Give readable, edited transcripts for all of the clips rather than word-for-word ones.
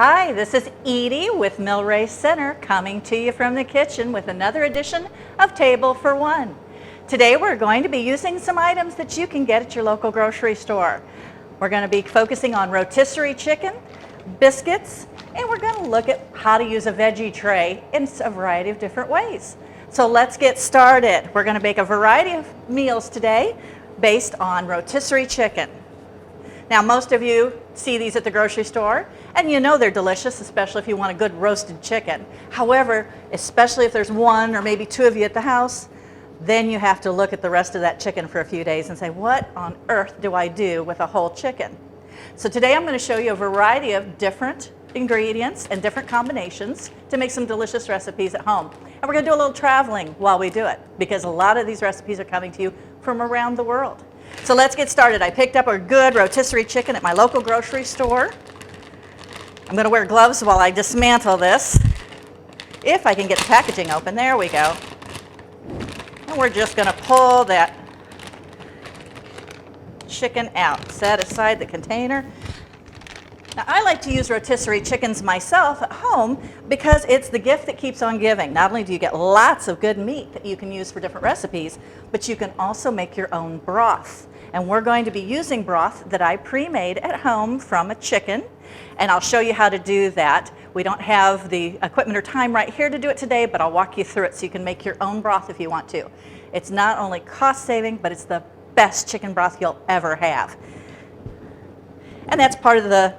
Hi, this is Edie with Millrace Center coming to you from the kitchen with another edition of Table for One. Today we're going to be using some items that you can get at your local grocery store. We're going to be focusing on rotisserie chicken, biscuits, and we're going to look at how to use a veggie tray in a variety of different ways. So let's get started. We're going to make a variety of meals today based on rotisserie chicken. Now, most of you see these at the grocery store, and you know they're delicious, especially if you want a good roasted chicken. However, especially if there's one or maybe two of you at the house, then you have to look at the rest of that chicken for a few days and say, what on earth do I do with a whole chicken? So today I'm going to show you a variety of different ingredients and different combinations to make some delicious recipes at home. And we're going to do a little traveling while we do it, because a lot of these recipes are coming to you from around the world. So let's get started. I picked up a good rotisserie chicken at my local grocery store. I'm going to wear gloves while I dismantle this. If I can get the packaging open, there we go. And we're just going to pull that chicken out. Set aside the container. Now, I like to use rotisserie chickens myself at home because it's the gift that keeps on giving. Not only do you get lots of good meat that you can use for different recipes, but you can also make your own broth. And we're going to be using broth that I pre-made at home from a chicken, and I'll show you how to do that. We don't have the equipment or time right here to do it today, but I'll walk you through it so you can make your own broth if you want to. It's not only cost-saving, but it's the best chicken broth you'll ever have. And that's part of the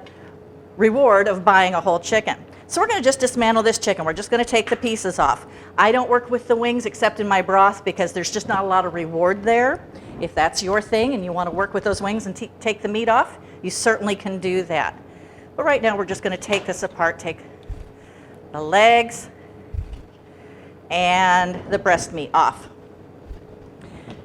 reward of buying a whole chicken. So we're going to just dismantle this chicken. We're just going to take the pieces off. I don't work with the wings except in my broth because there's just not a lot of reward there. If that's your thing and you want to work with those wings and take the meat off, you certainly can do that. But right now we're just going to take this apart, take the legs and the breast meat off.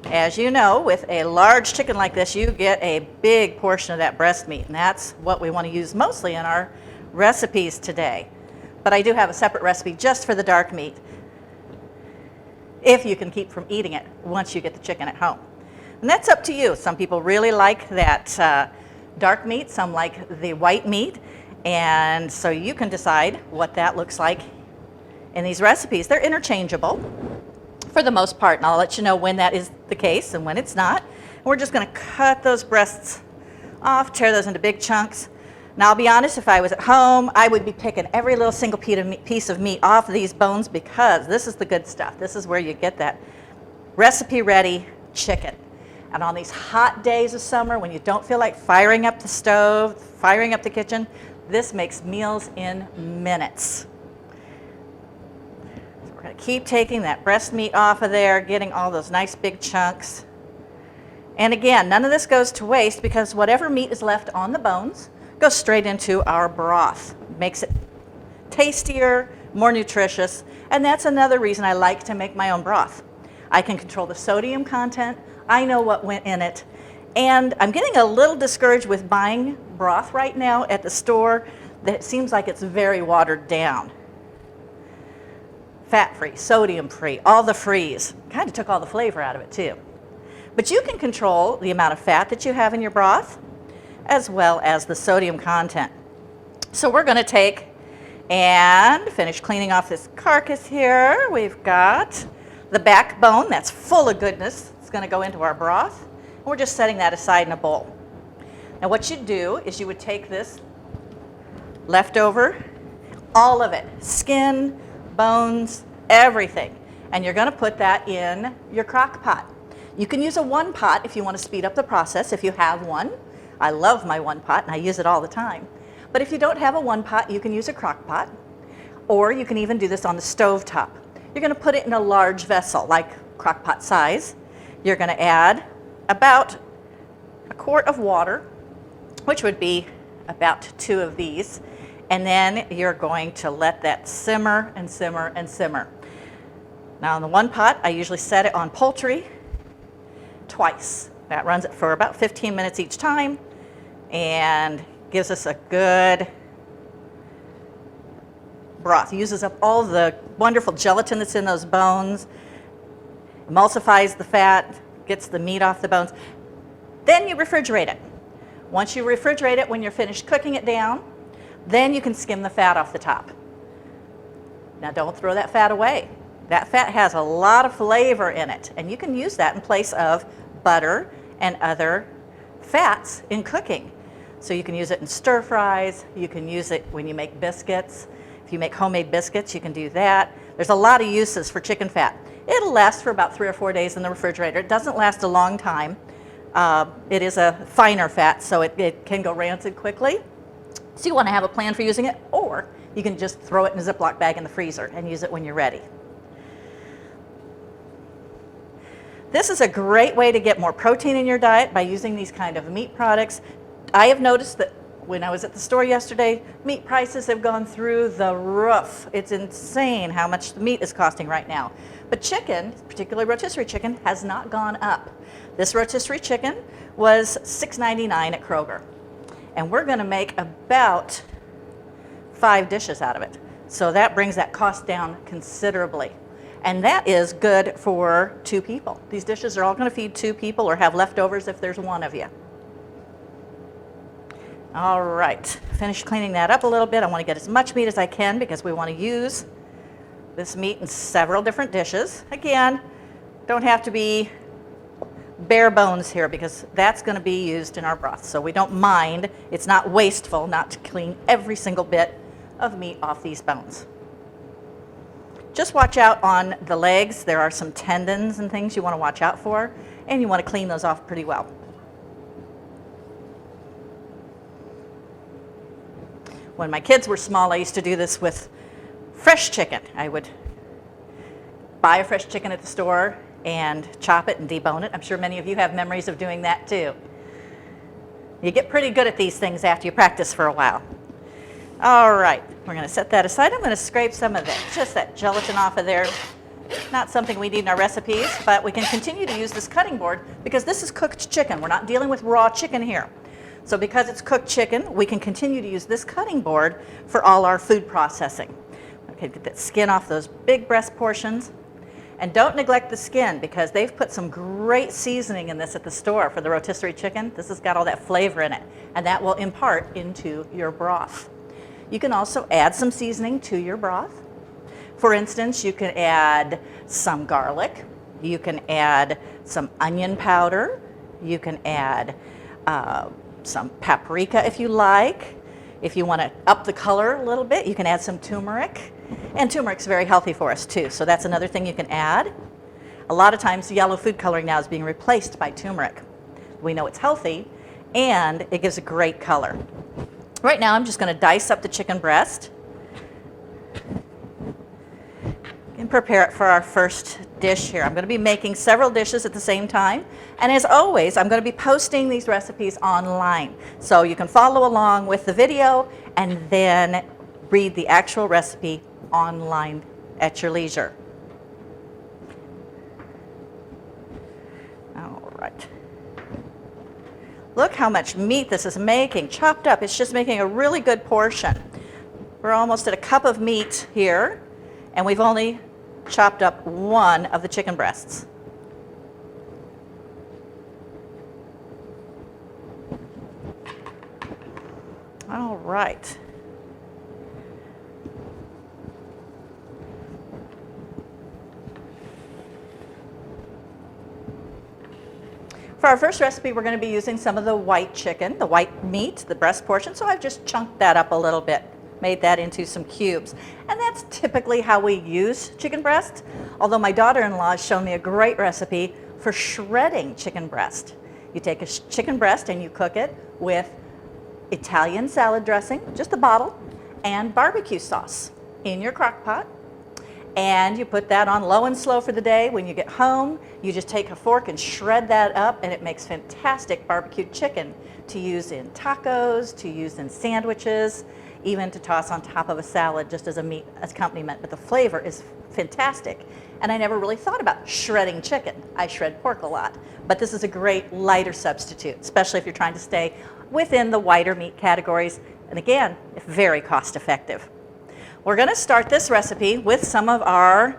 As you know, with a large chicken like this, you get a big portion of that breast meat, and that's what we want to use mostly in our recipes today. But I do have a separate recipe just for the dark meat, if you can keep from eating it once you get the chicken at home. And that's up to you. Some people really like that dark meat, some like the white meat, and so you can decide what that looks like in these recipes. They're interchangeable for the most part, and I'll let you know when that is the case and when it's not. And we're just going to cut those breasts off, tear those into big chunks. Now, I'll be honest, if I was at home, I would be picking every little single piece of meat off of these bones, because this is the good stuff. This is where you get that recipe-ready chicken. And on these hot days of summer, when you don't feel like firing up the stove, firing up the kitchen, this makes meals in minutes. We're going to keep taking that breast meat off of there, getting all those nice big chunks. And again, none of this goes to waste, because whatever meat is left on the bones goes straight into our broth. Makes it tastier, more nutritious, and that's another reason I like to make my own broth. I can control the sodium content, I know what went in it, and I'm getting a little discouraged with buying broth right now at the store that it seems like it's very watered down. Fat-free, sodium-free, all the frees. Kind of took all the flavor out of it too. But you can control the amount of fat that you have in your broth, as well as the sodium content. So we're going to take and finish cleaning off this carcass here. We've got the backbone that's full of goodness. It's going to go into our broth. And we're just setting that aside in a bowl. Now what you'd do is you would take this leftover, all of it, skin, bones, everything, and you're going to put that in your crock pot. You can use a one pot if you want to speed up the process, if you have one. I love my one pot and I use it all the time. But if you don't have a one pot, you can use a crock pot, or you can even do this on the stove top. You're going to put it in a large vessel, like crock pot size. You're going to add about a quart of water, which would be about 2 of these. And then you're going to let that simmer and simmer and simmer. Now in the one pot, I usually set it on poultry twice. That runs it for about 15 minutes each time and gives us a good broth. It uses up all the wonderful gelatin that's in those bones, emulsifies the fat, gets the meat off the bones. Then you refrigerate it. Once you refrigerate it, when you're finished cooking it down, Then you can skim the fat off the top. Now don't throw that fat away. That fat has a lot of flavor in it, and you can use that in place of butter and other fats in cooking. So you can use it in stir fries, you can use it when you make biscuits. If you make homemade biscuits, you can do that. There's a lot of uses for chicken fat. It'll last for about 3 or 4 days in the refrigerator. It doesn't last a long time. It is a finer fat, so it can go rancid quickly. So you want to have a plan for using it, or you can just throw it in a Ziploc bag in the freezer and use it when you're ready. This is a great way to get more protein in your diet by using these kind of meat products. I have noticed that when I was at the store yesterday, meat prices have gone through the roof. It's insane how much the meat is costing right now. But chicken, particularly rotisserie chicken, has not gone up. This rotisserie chicken was $6.99 at Kroger. And we're gonna make about 5 dishes out of it. So that brings that cost down considerably. And that is good for 2 people. These dishes are all gonna feed 2 people or have leftovers if there's 1 of you. All right, finished cleaning that up a little bit. I wanna get as much meat as I can because we wanna use this meat in several different dishes. Again, don't have to be bare bones here because that's gonna be used in our broth. So we don't mind, it's not wasteful not to clean every single bit of meat off these bones. Just watch out on the legs. There are some tendons and things you want to watch out for, and you want to clean those off pretty well. When my kids were small, I used to do this with fresh chicken. I would buy a fresh chicken at the store and chop it and debone it. I'm sure many of you have memories of doing that too. You get pretty good at these things after you practice for a while. All right, we're going to set that aside. I'm going to scrape some of just that gelatin off of there. Not something we need in our recipes, but we can continue to use this cutting board because this is cooked chicken. We're not dealing with raw chicken here. So because it's cooked chicken, we can continue to use this cutting board for all our food processing. Okay, get that skin off those big breast portions. And don't neglect the skin because they've put some great seasoning in this at the store for the rotisserie chicken. This has got all that flavor in it, and that will impart into your broth. You can also add some seasoning to your broth. For instance, you can add some garlic. You can add some onion powder. You can add some paprika if you like. If you want to up the color a little bit, you can add some turmeric. And turmeric's very healthy for us too, so that's another thing you can add. A lot of times yellow food coloring now is being replaced by turmeric. We know it's healthy and it gives a great color. Right now I'm just going to dice up the chicken breast and prepare it for our first dish here. I'm going to be making several dishes at the same time, and as always I'm going to be posting these recipes online so you can follow along with the video and then read the actual recipe online at your leisure. All right. Look how much meat this is making, chopped up. It's just making a really good portion. We're almost at a cup of meat here, and we've only chopped up 1 of the chicken breasts. All right. For our first recipe, we're going to be using some of the white chicken, the white meat, the breast portion. So I've just chunked that up a little bit, made that into some cubes. And that's typically how we use chicken breast. Although my daughter-in-law has shown me a great recipe for shredding chicken breast. You take a chicken breast and you cook it with Italian salad dressing, just a bottle, and barbecue sauce in your crock pot. And you put that on low and slow for the day. When you get home, you just take a fork and shred that up, and it makes fantastic barbecued chicken to use in tacos, to use in sandwiches, even to toss on top of a salad just as a meat accompaniment. But the flavor is fantastic. And I never really thought about shredding chicken. I shred pork a lot. But this is a great lighter substitute, especially if you're trying to stay within the whiter meat categories. And again, very cost effective. We're going to start this recipe with some of our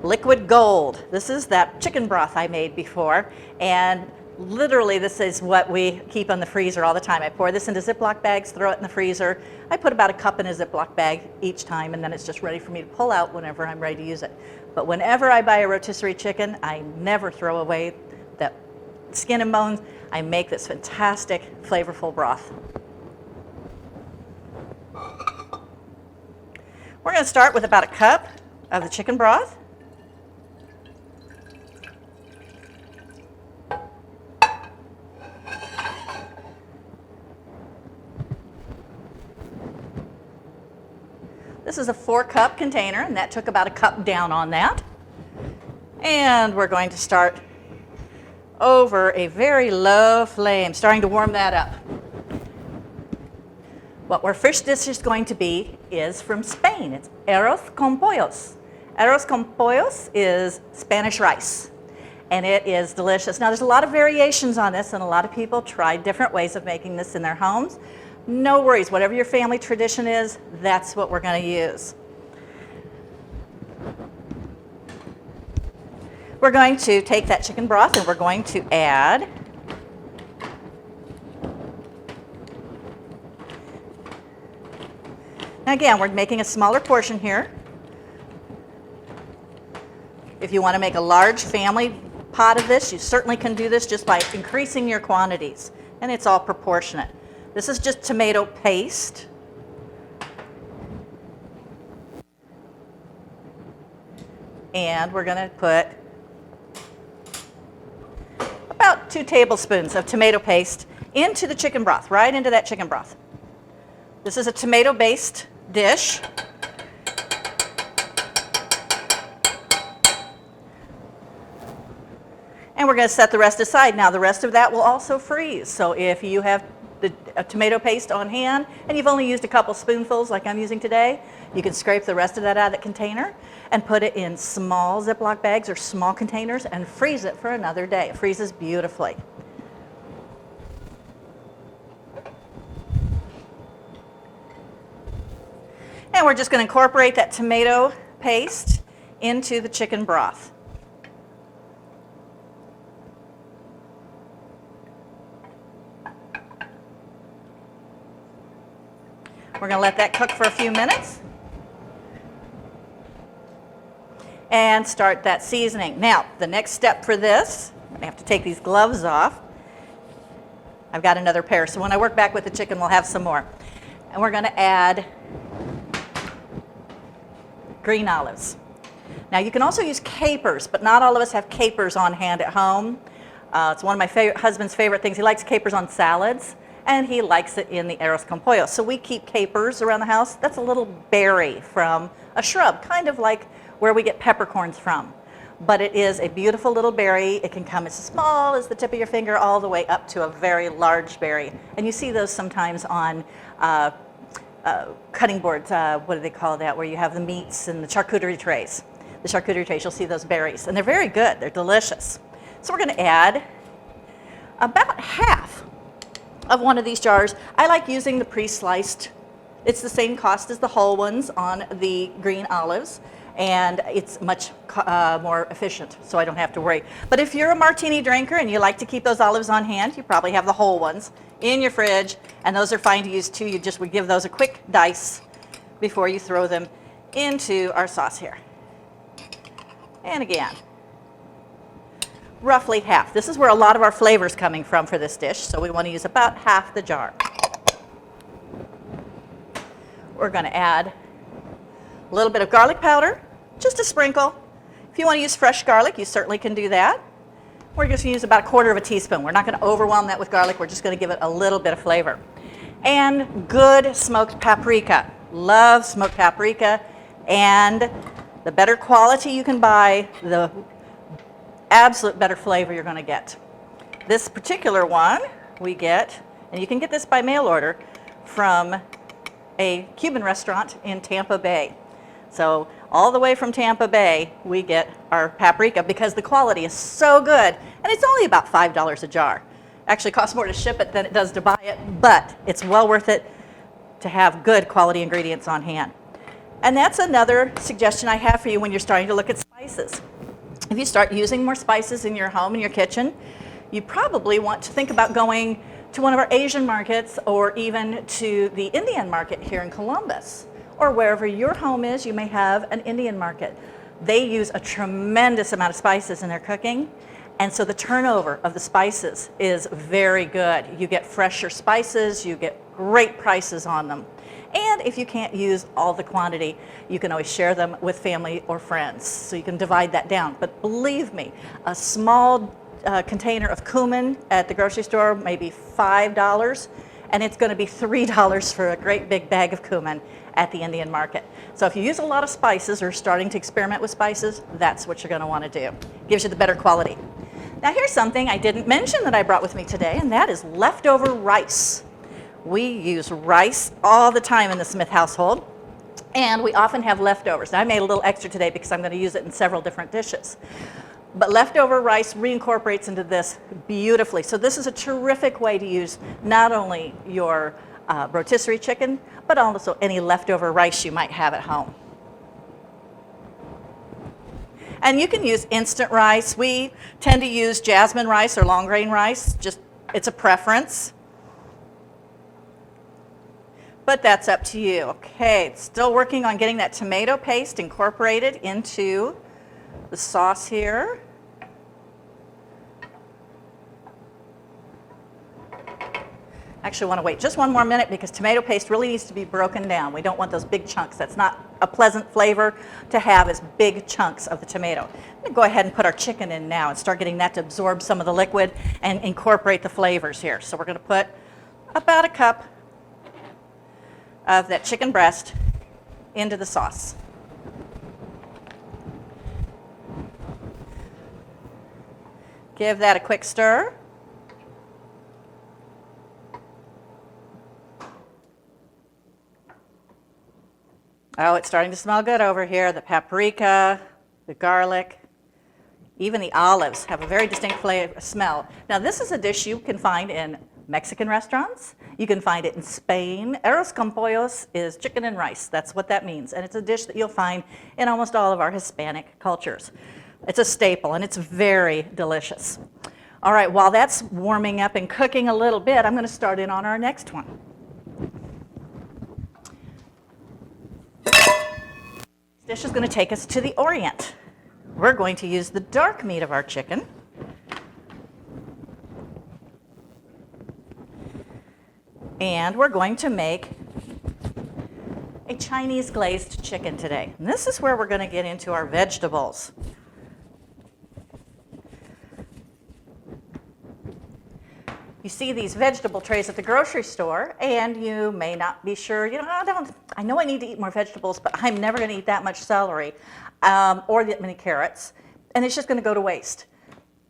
liquid gold. This is that chicken broth I made before, and Literally, this is what we keep on the freezer all the time. I pour this into Ziploc bags, throw it in the freezer. I put about a cup in a Ziploc bag each time, and then it's just ready for me to pull out whenever I'm ready to use it. But whenever I buy a rotisserie chicken, I never throw away that skin and bones. I make this fantastic, flavorful broth. We're going to start with about a cup of the chicken broth. This is a 4-cup container, and that took about a cup down on that. And we're going to start over a very low flame, starting to warm that up. What our first dish is going to be is from Spain. It's arroz con pollos. Arroz con pollos is Spanish rice, and it is delicious. Now, there's a lot of variations on this, and a lot of people try different ways of making this in their homes. No worries, whatever your family tradition is, that's what we're going to use. We're going to take that chicken broth and we're going to add now again, we're making a smaller portion here. If you want to make a large family pot of this, you certainly can do this just by increasing your quantities, and it's all proportionate. This is just tomato paste. And we're going to put about 2 tablespoons of tomato paste into the chicken broth, right into that chicken broth. This is a tomato-based dish. And we're going to set the rest aside. Now, the rest of that will also freeze. So if you have a tomato paste on hand and you've only used a couple spoonfuls like I'm using today, you can scrape the rest of that out of the container and put it in small Ziploc bags or small containers and freeze it for another day. It freezes beautifully. And we're just going to incorporate that tomato paste into the chicken broth. We're going to let that cook for a few minutes and start that seasoning. Now, the next step for this, I have to take these gloves off. I've got another pair, so when I work back with the chicken, we'll have some more. And we're going to add green olives. Now, you can also use capers, but not all of us have capers on hand at home. It's one of my husband's favorite things. He likes capers on salads, and he likes it in the arroz con pollo. So we keep capers around the house. That's a little berry from a shrub, kind of like where we get peppercorns from. But it is a beautiful little berry. It can come as small as the tip of your finger all the way up to a very large berry. And you see those sometimes on cutting boards. What do they call that? Where you have the meats and the charcuterie trays. The charcuterie trays, you'll see those berries. And they're very good. They're delicious. So we're going to add about half of one of these jars. I like using the pre-sliced. It's the same cost as the whole ones on the green olives, and it's much more efficient, so I don't have to worry. But if you're a martini drinker and you like to keep those olives on hand, you probably have the whole ones in your fridge, and those are fine to use too. You just would give those a quick dice before you throw them into our sauce here. And again, roughly half. This is where a lot of our flavor is coming from for this dish, so we want to use about half the jar. We're going to add a little bit of garlic powder, just a sprinkle. If you want to use fresh garlic, you certainly can do that. We're just going to use about 1/4 teaspoon. We're not going to overwhelm that with garlic. We're just going to give it a little bit of flavor. And good smoked paprika. Love smoked paprika. And the better quality you can buy, the absolute better flavor you're going to get. This particular one we get, and you can get this by mail order, from a Cuban restaurant in Tampa Bay. So all the way from Tampa Bay, we get our paprika because the quality is so good, and it's only about $5 a jar. Actually, it costs more to ship it than it does to buy it, but it's well worth it to have good quality ingredients on hand. And that's another suggestion I have for you when you're starting to look at spices. If you start using more spices in your home, in your kitchen, you probably want to think about going to one of our Asian markets or even to the Indian market here in Columbus, or wherever your home is. You may have an Indian market. They use a tremendous amount of spices in their cooking, and so the turnover of the spices is very good. You get fresher spices, you get great prices on them. And if you can't use all the quantity, you can always share them with family or friends. So you can divide that down. But believe me, a small container of cumin at the grocery store, maybe $5, and it's going to be $3 for a great big bag of cumin at the Indian market. So if you use a lot of spices or starting to experiment with spices, that's what you're going to want to do. Gives you the better quality. Now here's something I didn't mention that I brought with me today, and that is leftover rice. We use rice all the time in the Smith household, and we often have leftovers. Now, I made a little extra today because I'm going to use it in several different dishes. But leftover rice reincorporates into this beautifully. So this is a terrific way to use not only your rotisserie chicken, but also any leftover rice you might have at home. And you can use instant rice. We tend to use jasmine rice or long grain rice. Just, it's a preference. But that's up to you. Okay, still working on getting that tomato paste incorporated into the sauce here. Actually, I want to wait just one more minute because tomato paste really needs to be broken down. We don't want those big chunks. That's not a pleasant flavor to have, is big chunks of the tomato. I'm going to go ahead and put our chicken in now and start getting that to absorb some of the liquid and incorporate the flavors here. So we're going to put about a cup of that chicken breast into the sauce. Give that a quick stir. Oh, it's starting to smell good over here. The paprika, the garlic, even the olives have a very distinct smell. Now, this is a dish you can find in Mexican restaurants. You can find it in Spain. Arroz con pollos is chicken and rice. That's what that means. And it's a dish that you'll find in almost all of our Hispanic cultures. It's a staple, and it's very delicious. All right, while that's warming up and cooking a little bit, I'm going to start in on our next one. This dish is going to take us to the Orient. We're going to use the dark meat of our chicken. And we're going to make a Chinese glazed chicken today. And this is where we're going to get into our vegetables. You see these vegetable trays at the grocery store, and you may not be sure, I know I need to eat more vegetables, but I'm never going to eat that much celery or that many carrots, and it's just going to go to waste.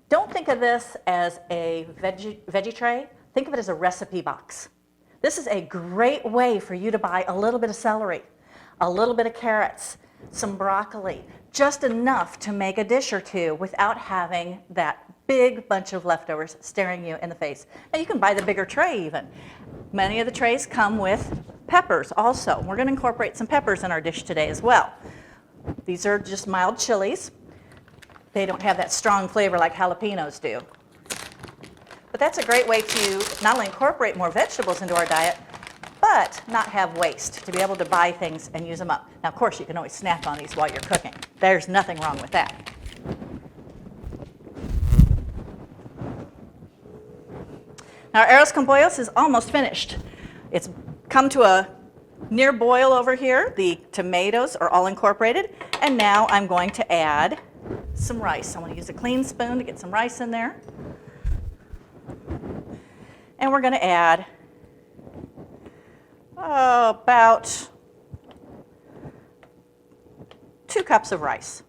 Don't think of this as a veggie tray. Think of it as a recipe box. This is a great way for you to buy a little bit of celery, a little bit of carrots, some broccoli, just enough to make a dish or two without having that big bunch of leftovers staring you in the face. Now you can buy the bigger tray even. Many of the trays come with peppers also. We're going to incorporate some peppers in our dish today as well. These are just mild chilies. They don't have that strong flavor like jalapenos do. But that's a great way to not only incorporate more vegetables into our diet, but not have waste, to be able to buy things and use them up. Now, of course, you can always snack on these while you're cooking. There's nothing wrong with that. Now, our arroz con pollos is almost finished. It's come to a near boil over here. The tomatoes are all incorporated. And now I'm going to add some rice. I want to use a clean spoon to get some rice in there. And we're going to add about 2 cups of rice.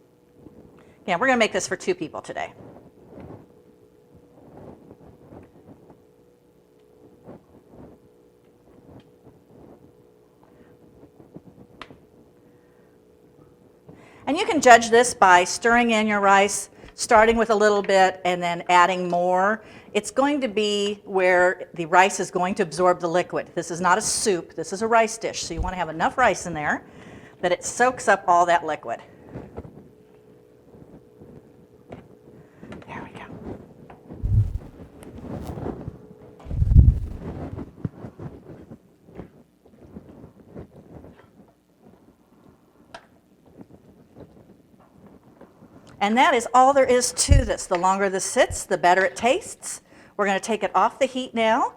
Yeah, we're going to make this for 2 people today. And you can judge this by stirring in your rice, starting with a little bit and then adding more. It's going to be where the rice is going to absorb the liquid. This is not a soup, this is a rice dish. So you want to have enough rice in there that it soaks up all that liquid. There we go. And that is all there is to this. The longer this sits, the better it tastes. We're going to take it off the heat now.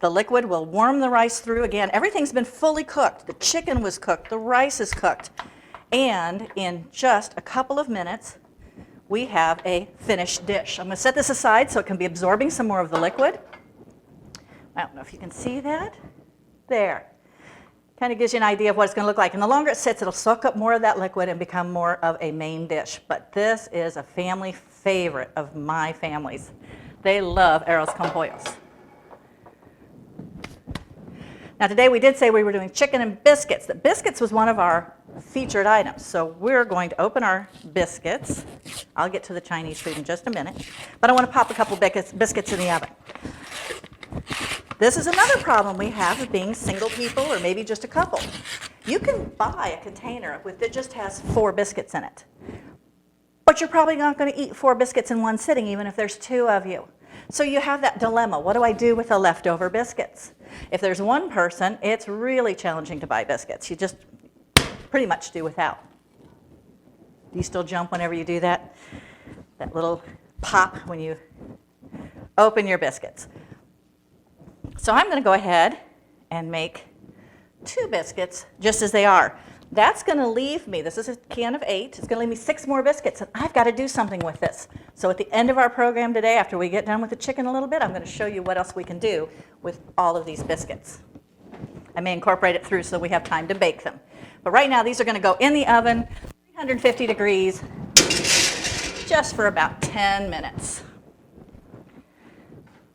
The liquid will warm the rice through. Again, everything's been fully cooked. The chicken was cooked. The rice is cooked. And in just a couple of minutes, we have a finished dish. I'm going to set this aside so it can be absorbing some more of the liquid. I don't know if you can see that. There. Kind of gives you an idea of what it's going to look like. And the longer it sits, it'll soak up more of that liquid and become more of a main dish. But this is a family favorite of my families. They love arroz con pollos. Now today we did say we were doing chicken and biscuits. The biscuits was one of our featured items. So we're going to open our biscuits. I'll get to the Chinese food in just a minute. But I want to pop a couple biscuits in the oven. This is another problem we have of being single people or maybe just a couple. You can buy a container that just has 4 biscuits in it. But you're probably not going to eat 4 biscuits in one sitting, even if there's 2 of you. So you have that dilemma. What do I do with the leftover biscuits? If there's one person, it's really challenging to buy biscuits. You just pretty much do without. Do you still jump whenever you do that? That little pop when you open your biscuits. So I'm going to go ahead and make 2 biscuits just as they are. That's going to leave me, this is a can of 8, it's going to leave me 6 more biscuits, and I've got to do something with this. So at the end of our program today, after we get done with the chicken a little bit, I'm going to show you what else we can do with all of these biscuits. I may incorporate it through so we have time to bake them. But right now, these are going to go in the oven, 350 degrees, just for about 10 minutes.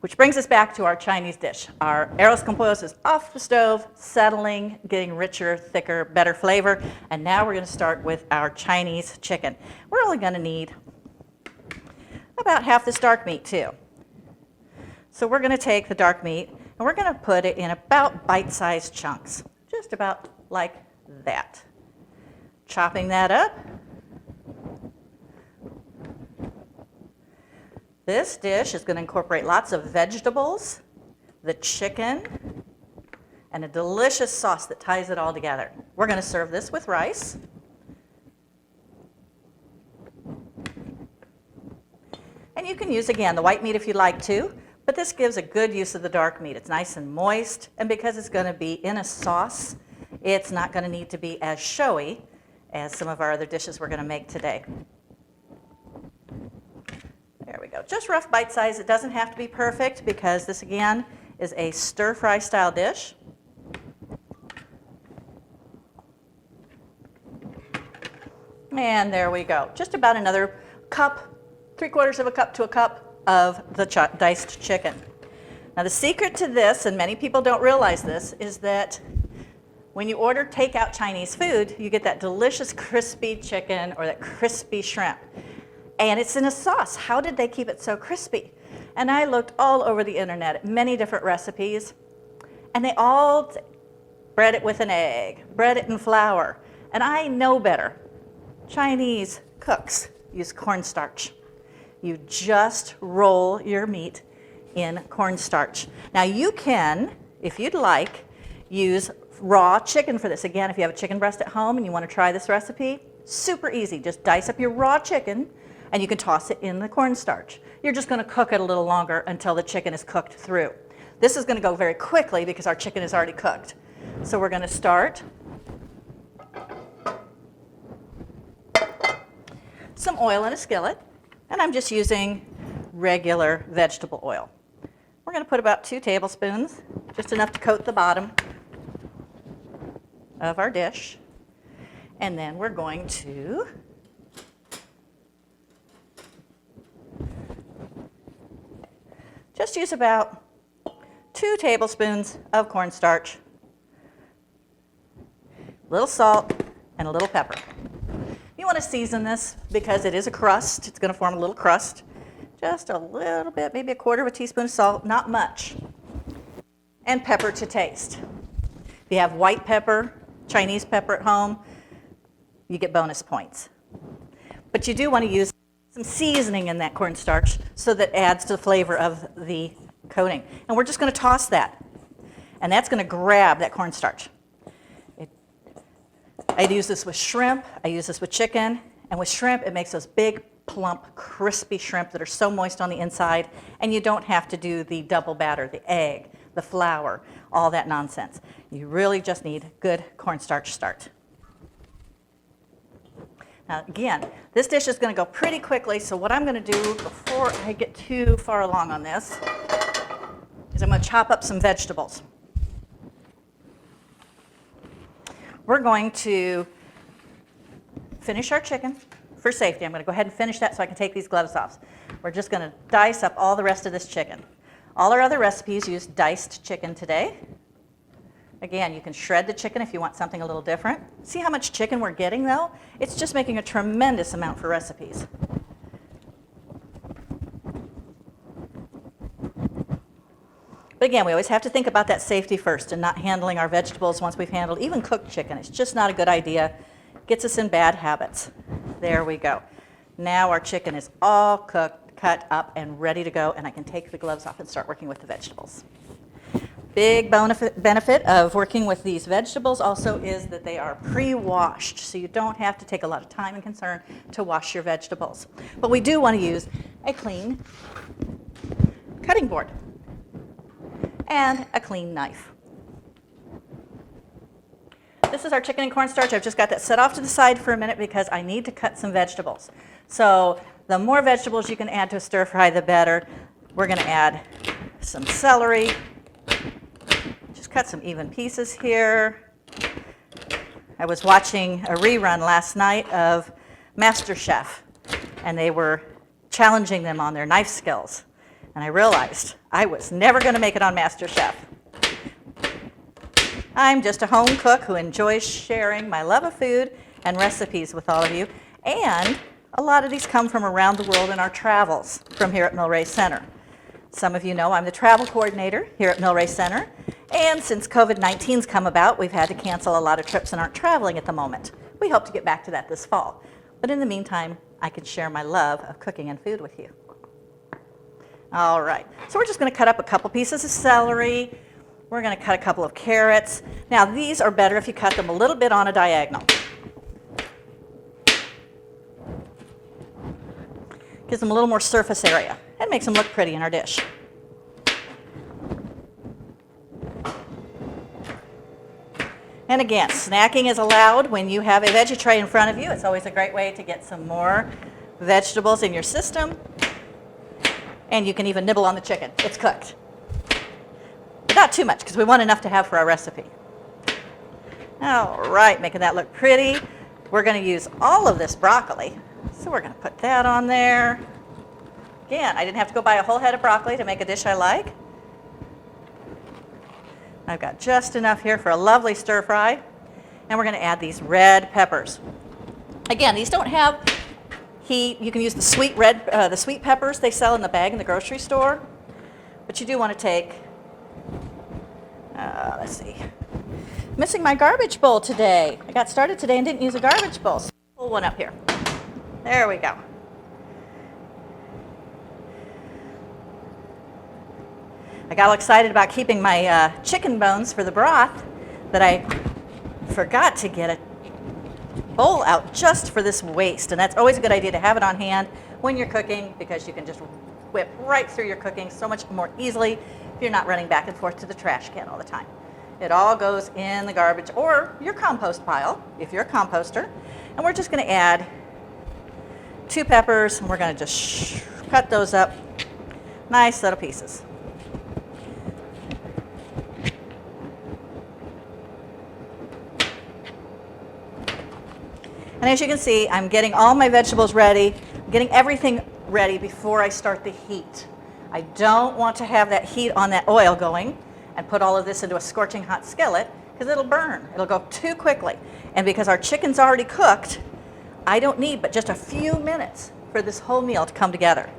Which brings us back to our Chinese dish. Our arroz con pollos is off the stove, settling, getting richer, thicker, better flavor. And now we're going to start with our Chinese chicken. We're only going to need about half this dark meat too. So we're going to take the dark meat and we're going to put it in about bite-sized chunks, just about like that. Chopping that up. This dish is going to incorporate lots of vegetables, the chicken, and a delicious sauce that ties it all together. We're going to serve this with rice. And you can use, again, the white meat if you'd like to, but this gives a good use of the dark meat. It's nice and moist, and because it's going to be in a sauce, it's not going to need to be as showy as some of our other dishes we're going to make today. There we go. Just rough bite size. It doesn't have to be perfect because this, again, is a stir-fry style dish. And there we go. Just about another cup, 3/4 of a cup to a cup of the diced chicken. Now the secret to this, and many people don't realize this, is that when you order takeout Chinese food, you get that delicious crispy chicken or that crispy shrimp. And it's in a sauce. How did they keep it so crispy? And I looked all over the internet at many different recipes, and they all bread it with an egg, bread it in flour. And I know better. Chinese cooks use cornstarch. You just roll your meat in cornstarch. Now you can, if you'd like, use raw chicken for this. Again, if you have a chicken breast at home and you want to try this recipe, super easy. Just dice up your raw chicken and you can toss it in the cornstarch. You're just going to cook it a little longer until the chicken is cooked through. This is going to go very quickly because our chicken is already cooked. So we're going to start some oil in a skillet, and I'm just using regular vegetable oil. We're going to put about 2 tablespoons, just enough to coat the bottom of our dish. And then we're going to just use about 2 tablespoons of cornstarch, a little salt, and a little pepper. You want to season this because it is a crust. It's going to form a little crust. Just a little bit, maybe 1/4 teaspoon of salt, not much. And pepper to taste. If you have white pepper, Chinese pepper at home, you get bonus points. But you do want to use some seasoning in that cornstarch so that adds to the flavor of the coating. And we're just going to toss that. And that's going to grab that cornstarch. I use this with shrimp, I use this with chicken, And with shrimp, it makes those big, plump, crispy shrimp that are so moist on the inside, and you don't have to do the double batter, the egg, the flour, all that nonsense. You really just need good cornstarch start. Now again, this dish is going to go pretty quickly, so what I'm going to do before I get too far along on this is I'm going to chop up some vegetables. We're going to finish our chicken for safety. I'm going to go ahead and finish that so I can take these gloves off. We're just going to dice up all the rest of this chicken. All our other recipes use diced chicken today. Again, you can shred the chicken if you want something a little different. See how much chicken we're getting though? It's just making a tremendous amount for recipes. But again, we always have to think about that safety first and not handling our vegetables once we've handled even cooked chicken. It's just not a good idea. Gets us in bad habits. There we go. Now our chicken is all cooked, cut up, and ready to go, and I can take the gloves off and start working with the vegetables. Big benefit of working with these vegetables also is that they are pre-washed, so you don't have to take a lot of time and concern to wash your vegetables. But we do want to use a clean cutting board and a clean knife. This is our chicken and cornstarch. I've just got that set off to the side for a minute because I need to cut some vegetables. So the more vegetables you can add to a stir fry, the better. We're going to add some celery. Just cut some even pieces here. I was watching a rerun last night of MasterChef, and they were challenging them on their knife skills. And I realized I was never going to make it on MasterChef. I'm just a home cook who enjoys sharing my love of food and recipes with all of you. And a lot of these come from around the world in our travels from here at Millrace Center. Some of you know I'm the travel coordinator here at Millrace Center. And since COVID-19's come about, we've had to cancel a lot of trips and aren't traveling at the moment. We hope to get back to that this fall. But in the meantime, I can share my love of cooking and food with you. All right, so we're just going to cut up a couple pieces of celery. We're going to cut a couple of carrots. Now, these are better if you cut them a little bit on a diagonal. Gives them a little more surface area. It makes them look pretty in our dish. And again, snacking is allowed when you have a veggie tray in front of you. It's always a great way to get some more vegetables in your system. And you can even nibble on the chicken. It's cooked. But not too much, because we want enough to have for our recipe. All right, making that look pretty. We're going to use all of this broccoli. So we're going to put that on there. Again, I didn't have to go buy a whole head of broccoli to make a dish I like. I've got just enough here for a lovely stir fry. And we're going to add these red peppers. Again, these don't have heat. You can use the sweet peppers they sell in the bag in the grocery store. But you do want to take, let's see, missing my garbage bowl today. I got started today and didn't use a garbage bowl. So pull one up here. There we go. I got all excited about keeping my chicken bones for the broth that I forgot to get a bowl out just for this waste. And that's always a good idea to have it on hand when you're cooking, because you can just whip right through your cooking so much more easily if you're not running back and forth to the trash can all the time. It all goes in the garbage or your compost pile if you're a composter. And we're just going to add 2 peppers, and we're going to just cut those up nice little pieces. And as you can see, I'm getting all my vegetables ready, I'm getting everything ready before I start the heat. I don't want to have that heat on that oil going and put all of this into a scorching hot skillet, because it'll burn. It'll go too quickly. And because our chicken's already cooked, I don't need but just a few minutes for this whole meal to come together.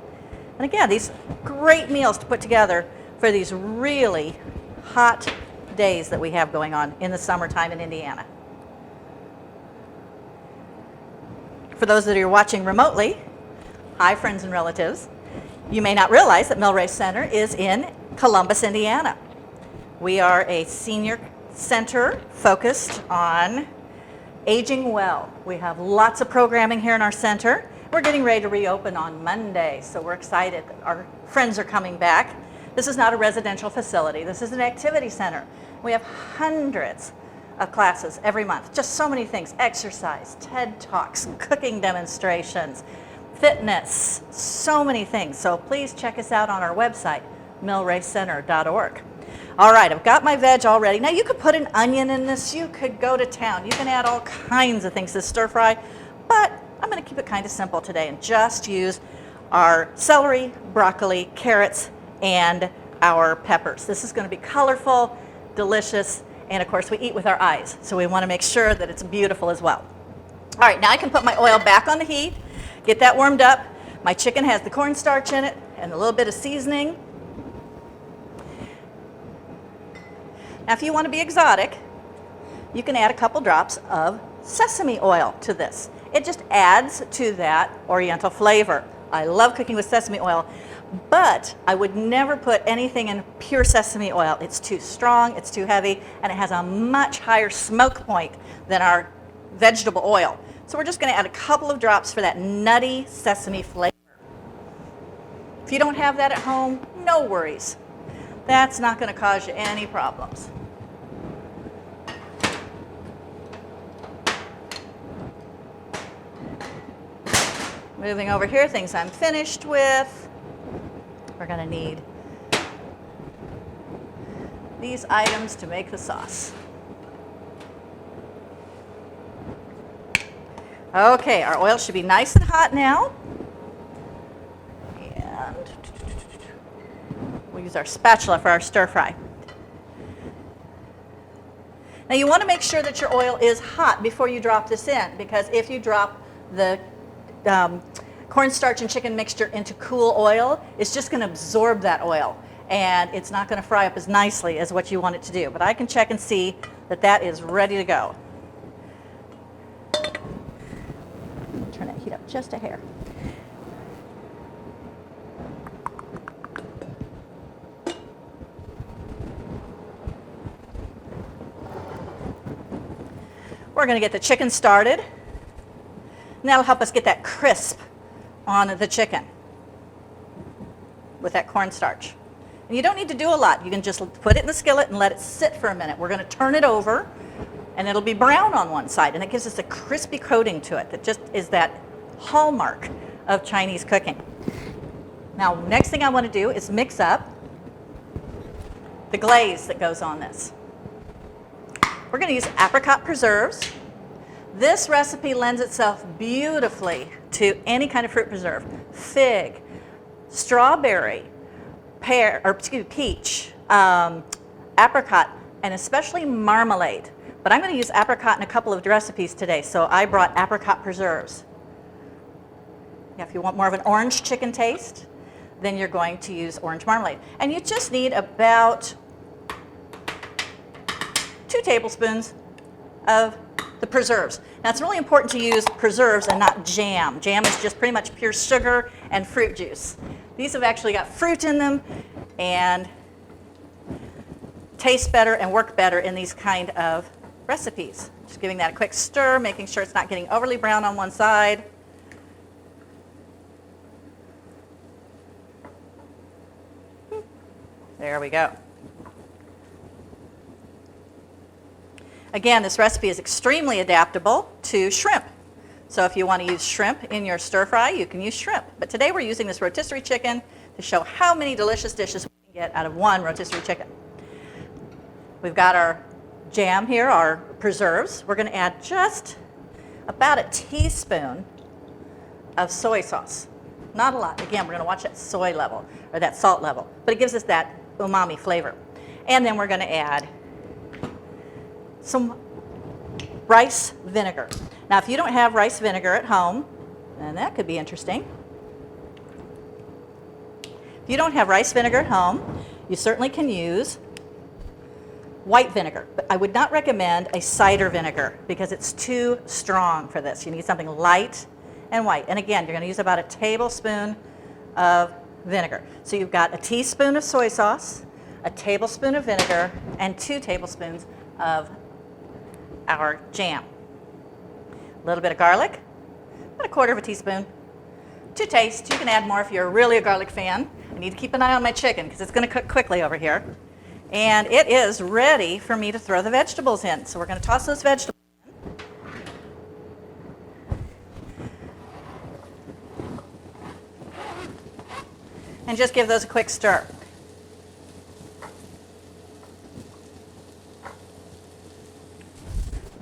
And again, these great meals to put together for these really hot days that we have going on in the summertime in Indiana. For those that are watching remotely, hi friends and relatives, you may not realize that Millrace Center is in Columbus, Indiana. We are a senior center focused on aging well. We have lots of programming here in our center. We're getting ready to reopen on Monday, so we're excited. Our friends are coming back. This is not a residential facility. This is an activity center. We have hundreds of classes every month. Just so many things. Exercise, TED Talks, cooking demonstrations, fitness, so many things. So please check us out on our website, millraycenter.org. All right, I've got my veg all ready. Now you could put an onion in this. You could go to town. You can add all kinds of things to stir fry, but I'm going to keep it kind of simple today and just use our celery, broccoli, carrots, and our peppers. This is going to be colorful, delicious, and of course we eat with our eyes, so we want to make sure that it's beautiful as well. All right, now I can put my oil back on the heat, get that warmed up. My chicken has the cornstarch in it and a little bit of seasoning. Now if you want to be exotic, you can add a couple drops of sesame oil to this. It just adds to that oriental flavor. I love cooking with sesame oil, but I would never put anything in pure sesame oil. It's too strong, it's too heavy, and it has a much higher smoke point than our vegetable oil. So we're just going to add a couple of drops for that nutty sesame flavor. If you don't have that at home, no worries. That's not going to cause you any problems. Moving over here, things I'm finished with. We're going to need these items to make the sauce. Okay, our oil should be nice and hot now. And we'll use our spatula for our stir fry. Now you want to make sure that your oil is hot before you drop this in, because if you drop the cornstarch and chicken mixture into cool oil, it's just going to absorb that oil and it's not going to fry up as nicely as what you want it to do. But I can check and see that that is ready to go. Turn that heat up just a hair. We're going to get the chicken started. And that'll help us get that crisp on the chicken with that cornstarch. And you don't need to do a lot. You can just put it in the skillet and let it sit for a minute. We're going to turn it over, and it'll be brown on one side, and it gives us a crispy coating to it that just is that hallmark of Chinese cooking. Now, next thing I want to do is mix up the glaze that goes on this. We're going to use apricot preserves. This recipe lends itself beautifully to any kind of fruit preserve. Fig, strawberry, peach, apricot, and especially marmalade. But I'm going to use apricot in a couple of recipes today, so I brought apricot preserves. Now, if you want more of an orange chicken taste, then you're going to use orange marmalade. And you just need about 2 tablespoons of the preserves. Now it's really important to use preserves and not jam. Jam is just pretty much pure sugar and fruit juice. These have actually got fruit in them and taste better and work better in these kind of recipes. Just giving that a quick stir, making sure it's not getting overly brown on one side. There we go. Again, this recipe is extremely adaptable to shrimp. So if you want to use shrimp in your stir fry, you can use shrimp. But today we're using this rotisserie chicken to show how many delicious dishes we can get out of one rotisserie chicken. We've got our jam here, our preserves. We're going to add just about a teaspoon of soy sauce. Not a lot. Again, we're going to watch that soy level, or that salt level. But it gives us that umami flavor. And then we're going to add some rice vinegar. Now, if you don't have rice vinegar at home, then that could be interesting. If you don't have rice vinegar at home, you certainly can use white vinegar. But I would not recommend a cider vinegar because it's too strong for this. You need something light and white. And again, you're going to use about a tablespoon of vinegar. So you've got a teaspoon of soy sauce, a tablespoon of vinegar, and 2 tablespoons of our jam. little bit of garlic, about 1/4 teaspoon. To taste, you can add more if you're really a garlic fan. I need to keep an eye on my chicken because it's going to cook quickly over here. And it is ready for me to throw the vegetables in. So we're going to toss those vegetables in. And just give those a quick stir.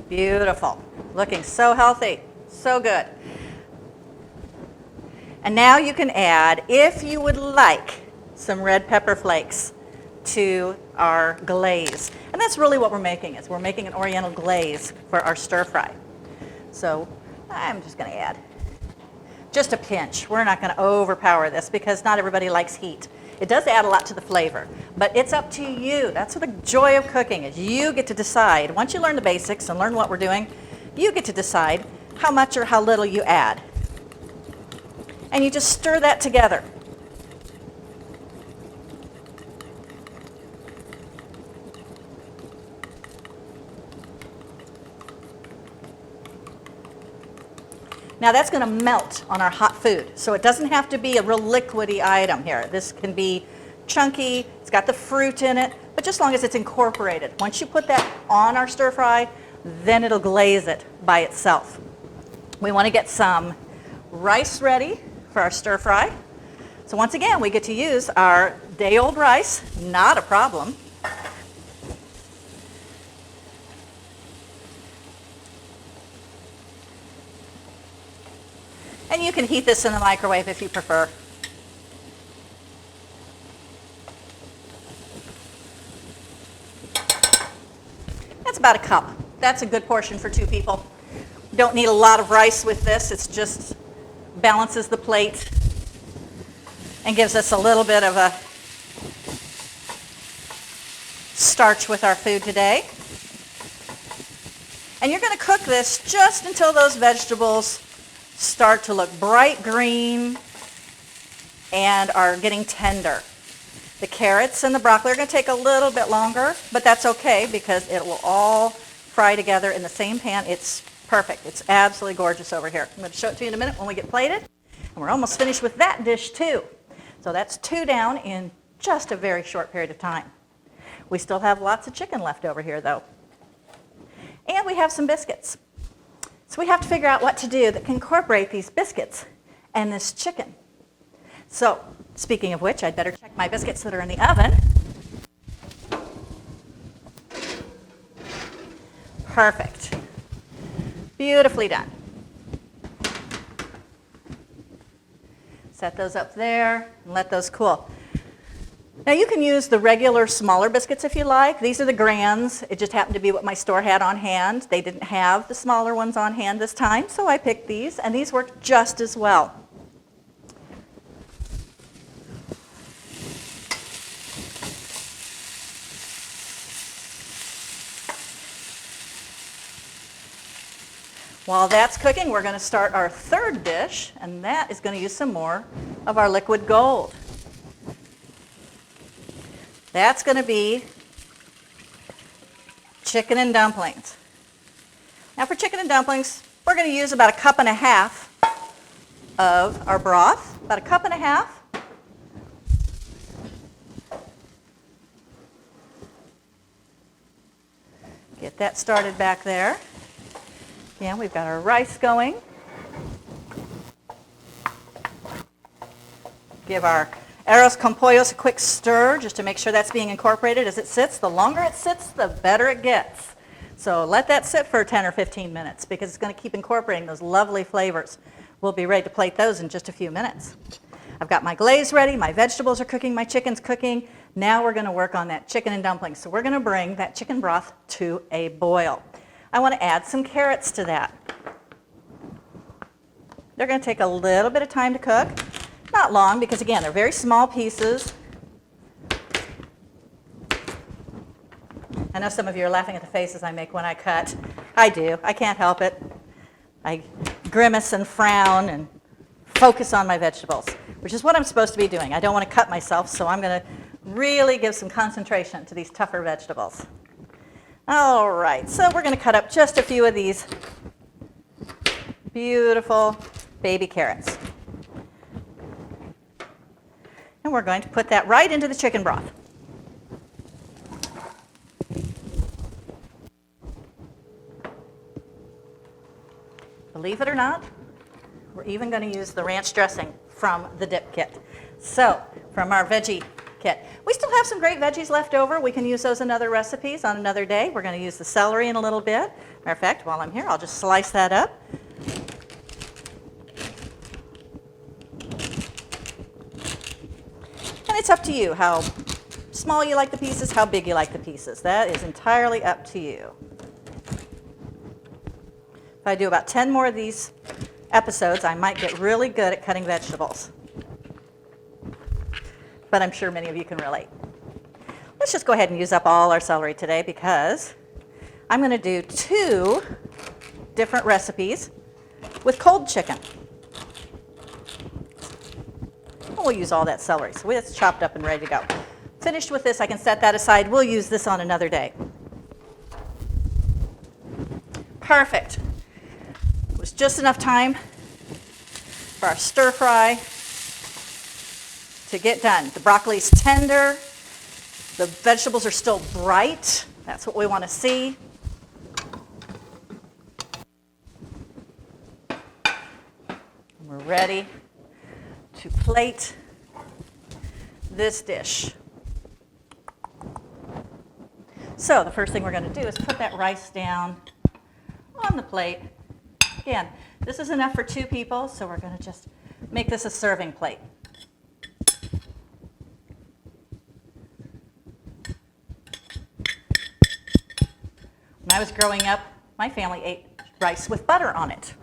Beautiful. Looking so healthy. So good. And now you can add, if you would like, some red pepper flakes to our glaze. And that's really what we're making, is we're making an oriental glaze for our stir fry. So I'm just going to add just a pinch. We're not going to overpower this because not everybody likes heat. It does add a lot to the flavor, but it's up to you. That's what the joy of cooking is. You get to decide. Once you learn the basics and learn what we're doing, you get to decide how much or how little you add. And you just stir that together. Now that's going to melt on our hot food, so it doesn't have to be a real liquidy item here. This can be chunky, it's got the fruit in it, but just as long as it's incorporated. Once you put that on our stir fry, then it'll glaze it by itself. We want to get some rice ready for our stir fry. So once again, we get to use our day-old rice, not a problem. And you can heat this in the microwave if you prefer. That's about a cup. That's a good portion for 2 people. Don't need a lot of rice with this. It's just balances the plate and gives us a little bit of a starch with our food today. And you're going to cook this just until those vegetables start to look bright green and are getting tender. The carrots and the broccoli are going to take a little bit longer, but that's okay because it will all fry together in the same pan. It's perfect. It's absolutely gorgeous over here. I'm going to show it to you in a minute when we get plated. And we're almost finished with that dish too. So that's 2 down in just a very short period of time. We still have lots of chicken left over here though. And we have some biscuits. So we have to figure out what to do that can incorporate these biscuits and this chicken. So speaking of which, I'd better check my biscuits that are in the oven. Perfect. Beautifully done. Set those up there and let those cool. Now you can use the regular smaller biscuits if you like. These are the grands. It just happened to be what my store had on hand. They didn't have the smaller ones on hand this time, so I picked these, and these work just as well. While that's cooking, we're going to start our 3rd dish, and that is going to use some more of our liquid gold. That's going to be chicken and dumplings. Now for chicken and dumplings, we're going to use about 1.5 cups of our broth, about 1.5 cups. Get that started back there. Yeah, we've got our rice going. Give our arroz con pollos a quick stir just to make sure that's being incorporated as it sits. The longer it sits, the better it gets. So let that sit for 10 or 15 minutes because it's going to keep incorporating those lovely flavors. We'll be ready to plate those in just a few minutes. I've got my glaze ready, my vegetables are cooking, my chicken's cooking. Now we're going to work on that chicken and dumplings. So we're going to bring that chicken broth to a boil. I want to add some carrots to that. They're going to take a little bit of time to cook. Not long because, again, they're very small pieces. I know some of you are laughing at the faces I make when I cut. I do. I can't help it. I grimace and frown and focus on my vegetables, which is what I'm supposed to be doing. I don't want to cut myself, so I'm going to really give some concentration to these tougher vegetables. All right, so we're going to cut up just a few of these beautiful baby carrots. And we're going to put that right into the chicken broth. Believe it or not, we're even going to use the ranch dressing from the dip kit. So, from our veggie kit. We still have some great veggies left over. We can use those in other recipes on another day. We're going to use the celery in a little bit. Matter of fact, while I'm here, I'll just slice that up. And it's up to you how small you like the pieces, how big you like the pieces. That is entirely up to you. If I do about 10 more of these episodes, I might get really good at cutting vegetables. But I'm sure many of you can relate. Let's just go ahead and use up all our celery today because I'm going to do 2 different recipes with cold chicken. And we'll use all that celery, so it's chopped up and ready to go. Finished with this, I can set that aside. We'll use this on another day. Perfect. It was just enough time for our stir fry to get done. The broccoli's tender. The vegetables are still bright. That's what we want to see. We're ready to plate this dish. So the first thing we're going to do is put that rice down on the plate. Again, this is enough for 2 people, so we're going to just make this a serving plate. When I was growing up, my family ate rice with butter on it.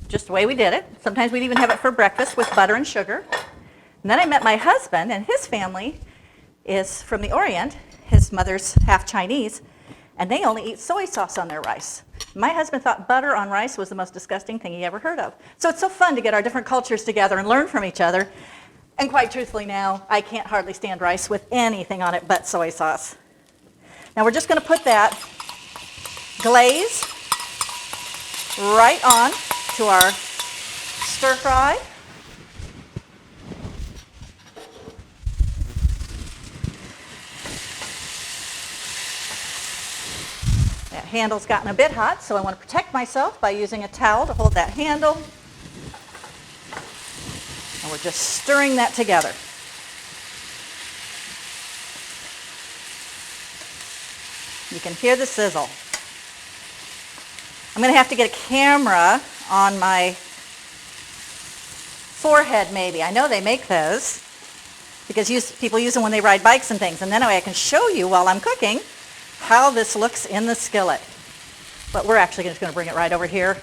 Just the way we did it. Sometimes we'd even have it for breakfast with butter and sugar. And then I met my husband, and his family is from the Orient. His mother's half Chinese, and they only eat soy sauce on their rice. My husband thought butter on rice was the most disgusting thing he ever heard of. So it's so fun to get our different cultures together and learn from each other. And quite truthfully now, I can't hardly stand rice with anything on it but soy sauce. Now we're just going to put that glaze right on to our stir fry. That handle's gotten a bit hot, so I want to protect myself by using a towel to hold that handle. And we're just stirring that together. You can hear the sizzle. I'm going to have to get a camera on my forehead maybe. I know they make those because people use them when they ride bikes and things. And then I can show you while I'm cooking how this looks in the skillet. But we're actually just going to bring it right over here. And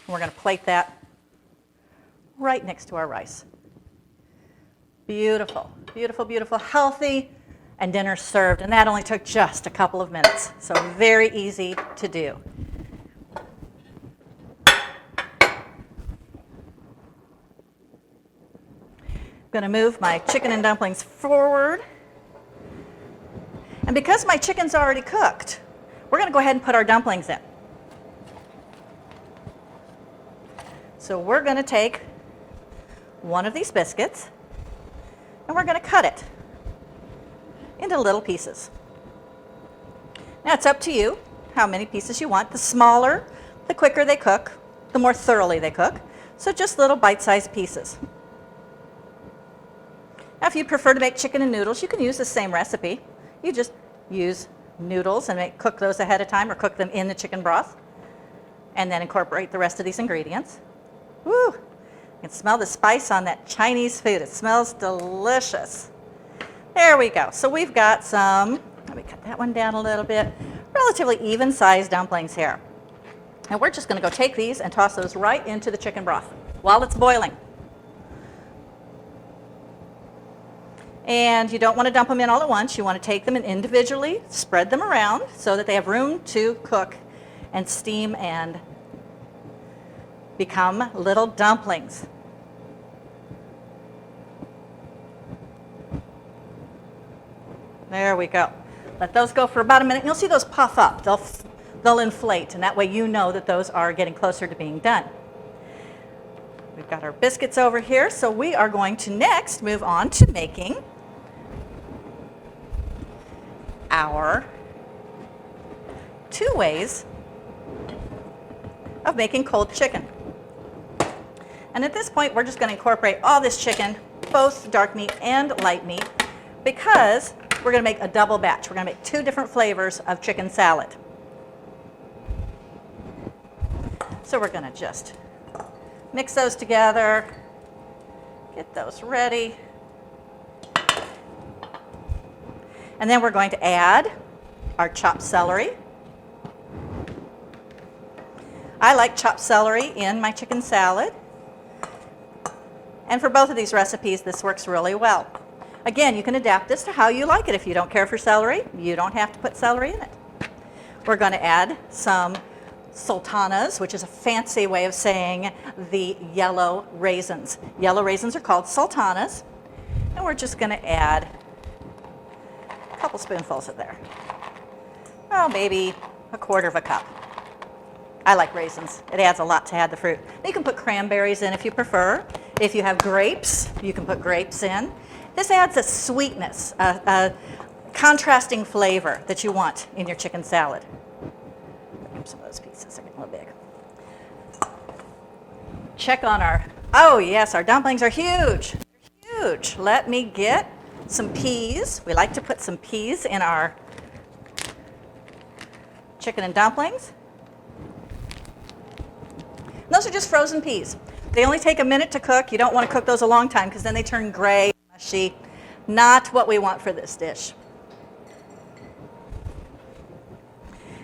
we're going to plate that right next to our rice. Beautiful, beautiful, beautiful, healthy, and dinner served. And that only took just a couple of minutes. So very easy to do. I'm going to move my chicken and dumplings forward. And because my chicken's already cooked, we're going to go ahead and put our dumplings in. So we're going to take one of these biscuits and we're going to cut it into little pieces. Now it's up to you how many pieces you want. The smaller, the quicker they cook, the more thoroughly they cook. So just little bite-sized pieces. Now if you prefer to make chicken and noodles, you can use the same recipe. You just use noodles and cook those ahead of time or cook them in the chicken broth and then incorporate the rest of these ingredients. Woo! You can smell the spice on that Chinese food. It smells delicious. There we go. So we've got some, let me cut that one down a little bit, relatively even-sized dumplings here. And we're just going to go take these and toss those right into the chicken broth while it's boiling. And you don't want to dump them in all at once. You want to take them and individually spread them around so that they have room to cook and steam and become little dumplings. There we go. Let those go for about a minute. You'll see those puff up. They'll they'll inflate, and that way you know that those are getting closer to being done. We've got our biscuits over here, so we are going to next move on to making our 2 ways of making cold chicken. And at this point, we're just going to incorporate all this chicken, both dark meat and light meat, because we're going to make a double batch. We're going to make 2 different flavors of chicken salad. So we're going to just mix those together, get those ready. And then we're going to add our chopped celery. I like chopped celery in my chicken salad. And for both of these recipes, this works really well. Again, you can adapt this to how you like it. If you don't care for celery, you don't have to put celery in it. We're going to add some sultanas, which is a fancy way of saying the yellow raisins. Yellow raisins are called sultanas. And we're just going to add a couple spoonfuls of there. Oh, maybe a quarter of a cup. I like raisins. It adds a lot to add the fruit. You can put cranberries in if you prefer. If you have grapes, you can put grapes in. This adds a sweetness, a contrasting flavor that you want in your chicken salad. Some of those pieces are getting a little big. Check on oh yes, our dumplings are huge. They're huge. Let me get some peas. We like to put some peas in our chicken and dumplings. And those are just frozen peas. They only take a minute to cook. You don't want to cook those a long time because then they turn gray, mushy. Not what we want for this dish.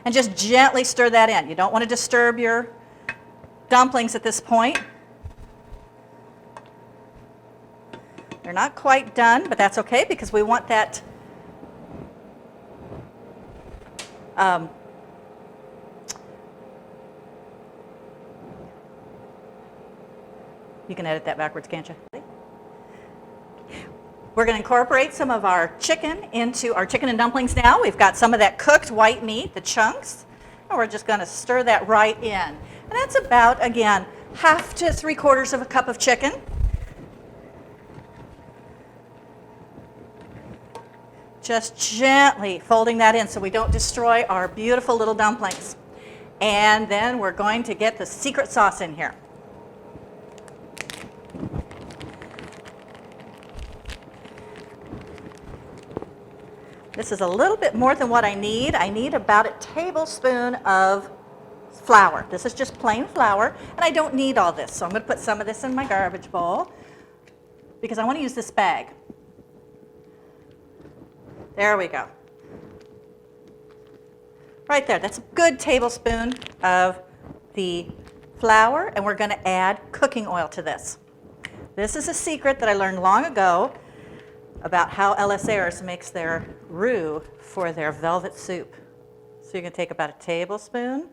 And just gently stir that in. You don't want to disturb your dumplings at this point. They're not quite done, but that's okay because we want that you can edit that backwards, can't you? We're going to incorporate some of our chicken into our chicken and dumplings now. We've got some of that cooked white meat, the chunks, and we're just going to stir that right in. And that's about, again, 1/2 to 3/4 of a cup of chicken. Just gently folding that in so we don't destroy our beautiful little dumplings. And then we're going to get the secret sauce in here. This is a little bit more than what I need. I need about a tablespoon of flour. This is just plain flour, and I don't need all this. So I'm going to put some of this in my garbage bowl because I want to use this bag. There we go. Right there. That's a good tablespoon of the flour, and we're going to add cooking oil to this. This is a secret that I learned long ago about how Heiress makes their roux for their velvet soup. So you're going to take about a tablespoon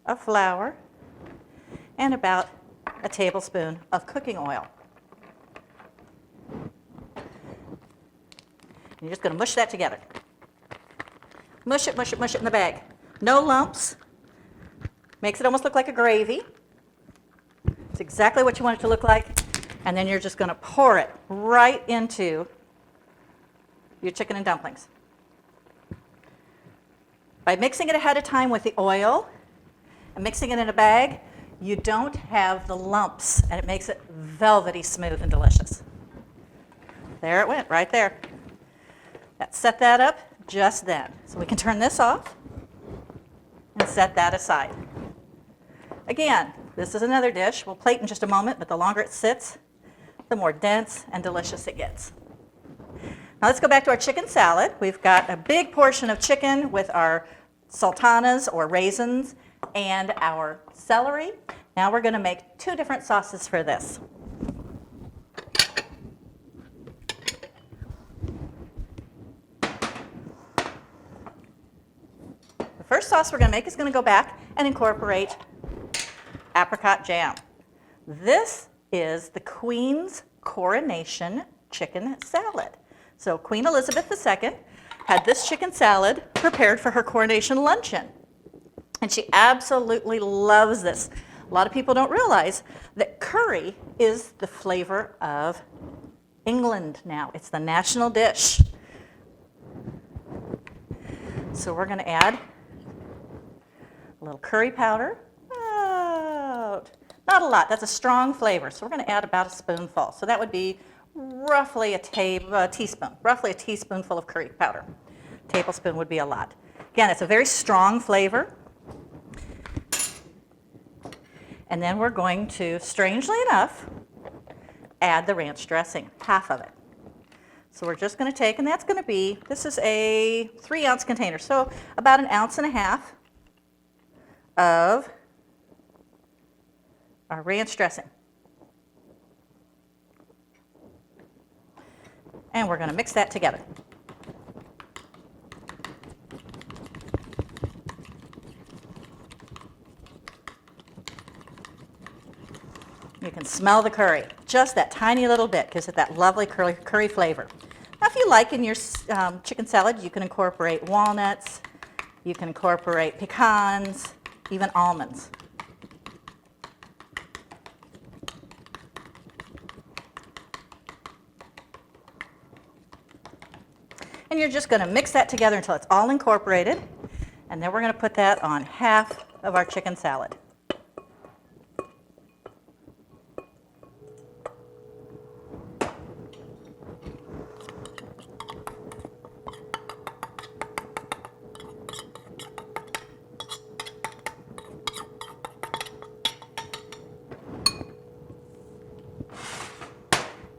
of flour and about a tablespoon of cooking oil. And you're just going to mush that together. Mush it, mush it, mush it in the bag. No lumps. Makes it almost look like a gravy. It's exactly what you want it to look like. And then you're just going to pour it right into your chicken and dumplings. By mixing it ahead of time with the oil and mixing it in a bag, you don't have the lumps, and it makes it velvety smooth and delicious. There it went, right there. Let's set that up just then. So we can turn this off and set that aside. Again, this is another dish. We'll plate in just a moment, but the longer it sits, the more dense and delicious it gets. Now let's go back to our chicken salad. We've got a big portion of chicken with our sultanas or raisins and our celery. Now we're going to make 2 different sauces for this. The first sauce we're going to make is going to go back and incorporate apricot jam. This is the Queen's Coronation chicken salad. So Queen Elizabeth II had this chicken salad prepared for her coronation luncheon. And she absolutely loves this. A lot of people don't realize that curry is the flavor of England now. It's the national dish. So we're going to add a little curry powder. Not a lot. That's a strong flavor. So we're going to add about a spoonful. So that would be roughly a teaspoon, roughly a teaspoonful of curry powder. A tablespoon would be a lot. Again, it's a very strong flavor. And then we're going to, strangely enough, add the ranch dressing, half of it. So we're just going to take, and that's going to be, this is a 3-ounce container, so about 1.5 ounces of our ranch dressing. And we're going to mix that together. You can smell the curry. Just that tiny little bit gives it that lovely curry flavor. Now, if you like in your chicken salad, you can incorporate walnuts, you can incorporate pecans, even almonds. And you're just going to mix that together until it's all incorporated. And then we're going to put that on half of our chicken salad.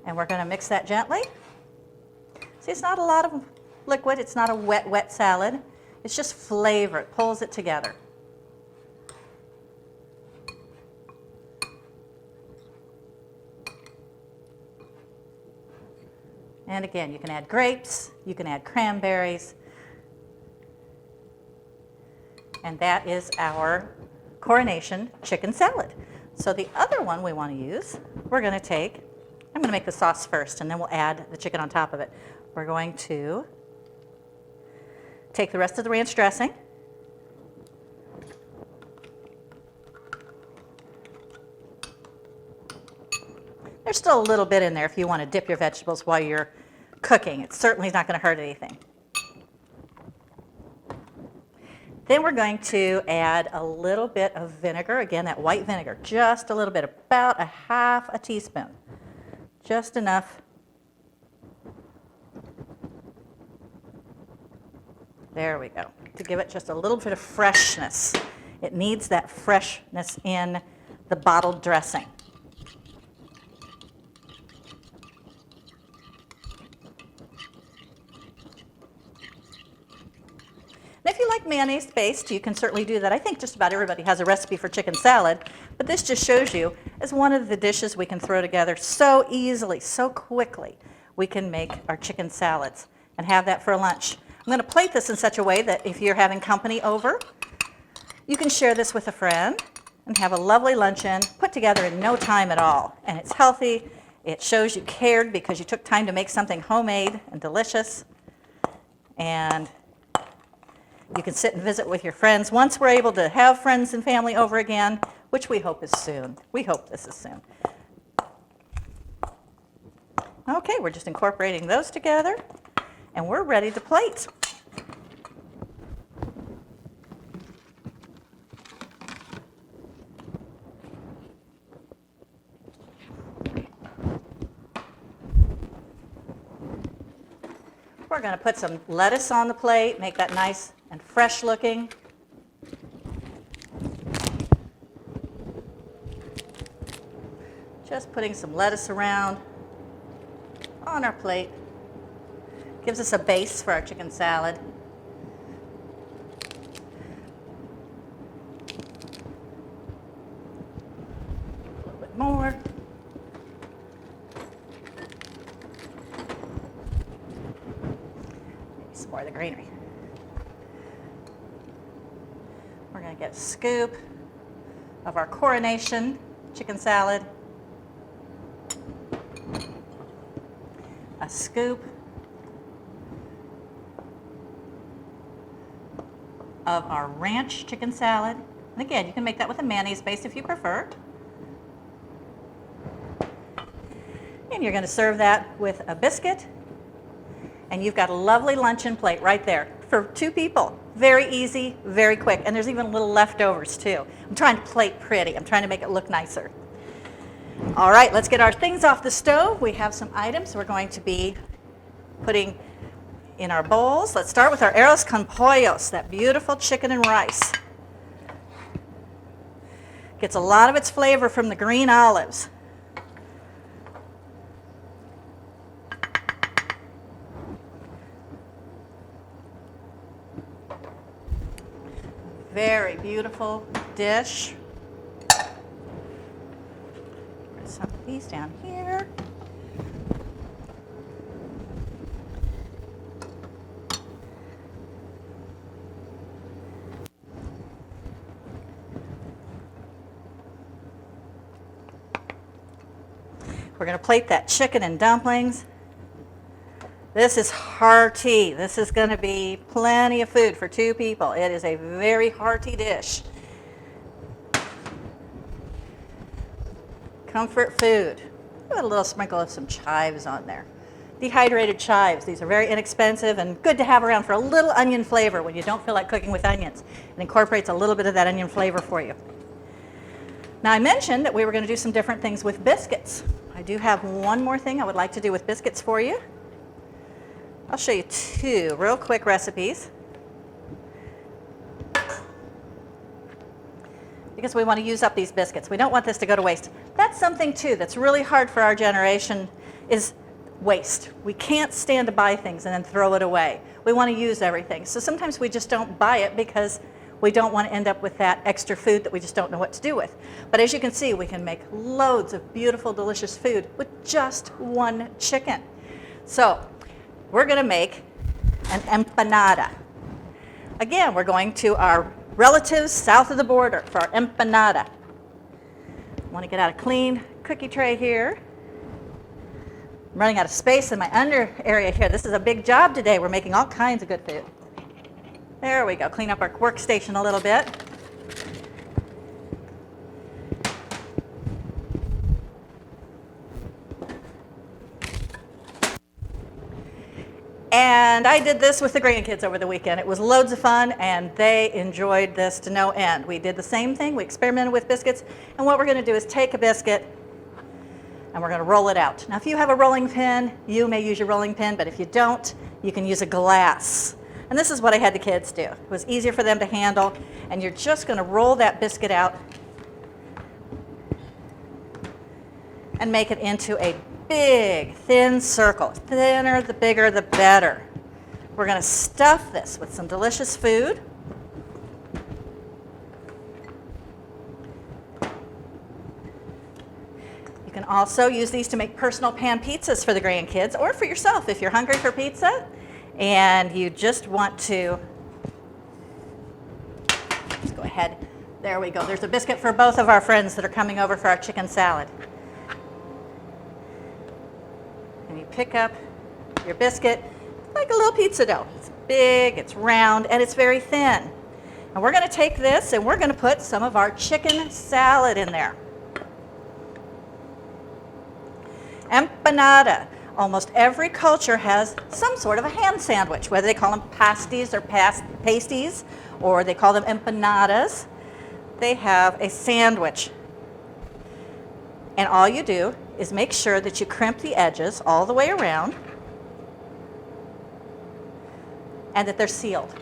And we're going to mix that gently. See, it's not a lot of liquid. It's not a wet salad. It's just flavor. It pulls it together. And again, you can add grapes. You can add cranberries. And that is our Coronation chicken salad. So the other one we want to use, we're going to take, I'm going to make the sauce first, and then we'll add the chicken on top of it. We're going to take the rest of the ranch dressing. There's still a little bit in there if you want to dip your vegetables while you're cooking. It certainly is not going to hurt anything. Then we're going to add a little bit of vinegar. Again, that white vinegar, just a little bit, about 1/2 teaspoon. Just enough. There we go. To give it just a little bit of freshness. It needs that freshness in the bottled dressing. And if you like mayonnaise based, you can certainly do that. I think just about everybody has a recipe for chicken salad, but this just shows you as one of the dishes we can throw together so easily, so quickly. We can make our chicken salads and have that for lunch. I'm going to plate this in such a way that if you're having company over, you can share this with a friend and have a lovely luncheon put together in no time at all. And it's healthy. It shows you cared because you took time to make something homemade and delicious. And you can sit and visit with your friends once we're able to have friends and family over again, which we hope is soon. We hope this is soon. Okay, we're just incorporating those together, and we're ready to plate. We're going to put some lettuce on the plate, make that nice and fresh looking. Just putting some lettuce around on our plate. Gives us a base for our chicken salad. A little bit more. Maybe some more of the greenery. We're going to get a scoop of our Coronation chicken salad. A scoop of our ranch chicken salad. And again, you can make that with a mayonnaise base if you prefer. And you're going to serve that with a biscuit. And you've got a lovely luncheon plate right there for 2 people. Very easy, very quick. And there's even little leftovers too. I'm trying to plate pretty. I'm trying to make it look nicer. All right, let's get our things off the stove. We have some items we're going to be putting in our bowls. Let's start with our Heiress con pollos, that beautiful chicken and rice. Gets a lot of its flavor from the green olives. Very beautiful dish. Some of these down here. We're going to plate that chicken and dumplings. This is hearty. This is going to be plenty of food for 2 people. It is a very hearty dish. Comfort food. Put a little sprinkle of some chives on there. Dehydrated chives. These are very inexpensive and good to have around for a little onion flavor when you don't feel like cooking with onions. It incorporates a little bit of that onion flavor for you. Now I mentioned that we were going to do some different things with biscuits. I do have one more thing I would like to do with biscuits for you. I'll show you 2 real quick recipes. Because we want to use up these biscuits. We don't want this to go to waste. That's something too that's really hard for our generation is waste. We can't stand to buy things and then throw it away. We want to use everything. So sometimes we just don't buy it because we don't want to end up with that extra food that we just don't know what to do with. But as you can see, we can make loads of beautiful, delicious food with just 1 chicken. So we're going to make an empanada. Again, we're going to our relatives south of the border for our empanada. I want to get out a clean cookie tray here. I'm running out of space in my under area here. This is a big job today. We're making all kinds of good food. There we go. Clean up our workstation a little bit. And I did this with the grandkids over the weekend. It was loads of fun, and they enjoyed this to no end. We did the same thing. We experimented with biscuits, and what we're going to do is take a biscuit, and we're going to roll it out. Now, if you have a rolling pin, you may use your rolling pin, but if you don't, you can use a glass. And this is what I had the kids do. It was easier for them to handle, and you're just going to roll that biscuit out and make it into a big, thin circle. The thinner, the bigger, the better. We're going to stuff this with some delicious food. You can also use these to make personal pan pizzas for the grandkids or for yourself if you're hungry for pizza and you just want to. Let's go ahead. There we go. There's a biscuit for both of our friends that are coming over for our chicken salad. And you pick up your biscuit like a little pizza dough. It's big, it's round, and it's very thin. And we're going to take this and we're going to put some of our chicken salad in there. Empanada. Almost every culture has some sort of a ham sandwich, whether they call them pasties or pasties, or they call them empanadas. They have a sandwich. And all you do is make sure that you crimp the edges all the way around and that they're sealed.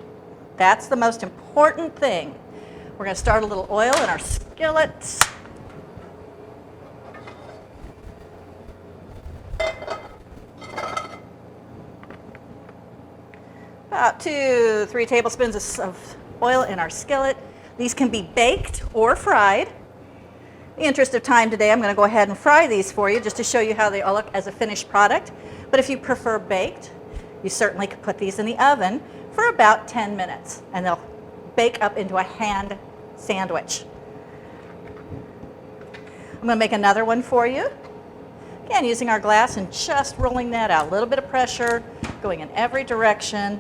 That's the most important thing. We're going to start a little oil in our skillet. About 2-3 tablespoons of oil in our skillet. These can be baked or fried. In the interest of time today, I'm going to go ahead and fry these for you just to show you how they all look as a finished product. But if you prefer baked, you certainly could put these in the oven for about 10 minutes and they'll bake up into a hand sandwich. I'm going to make another one for you. Again, using our glass and just rolling that out. A little bit of pressure going in every direction.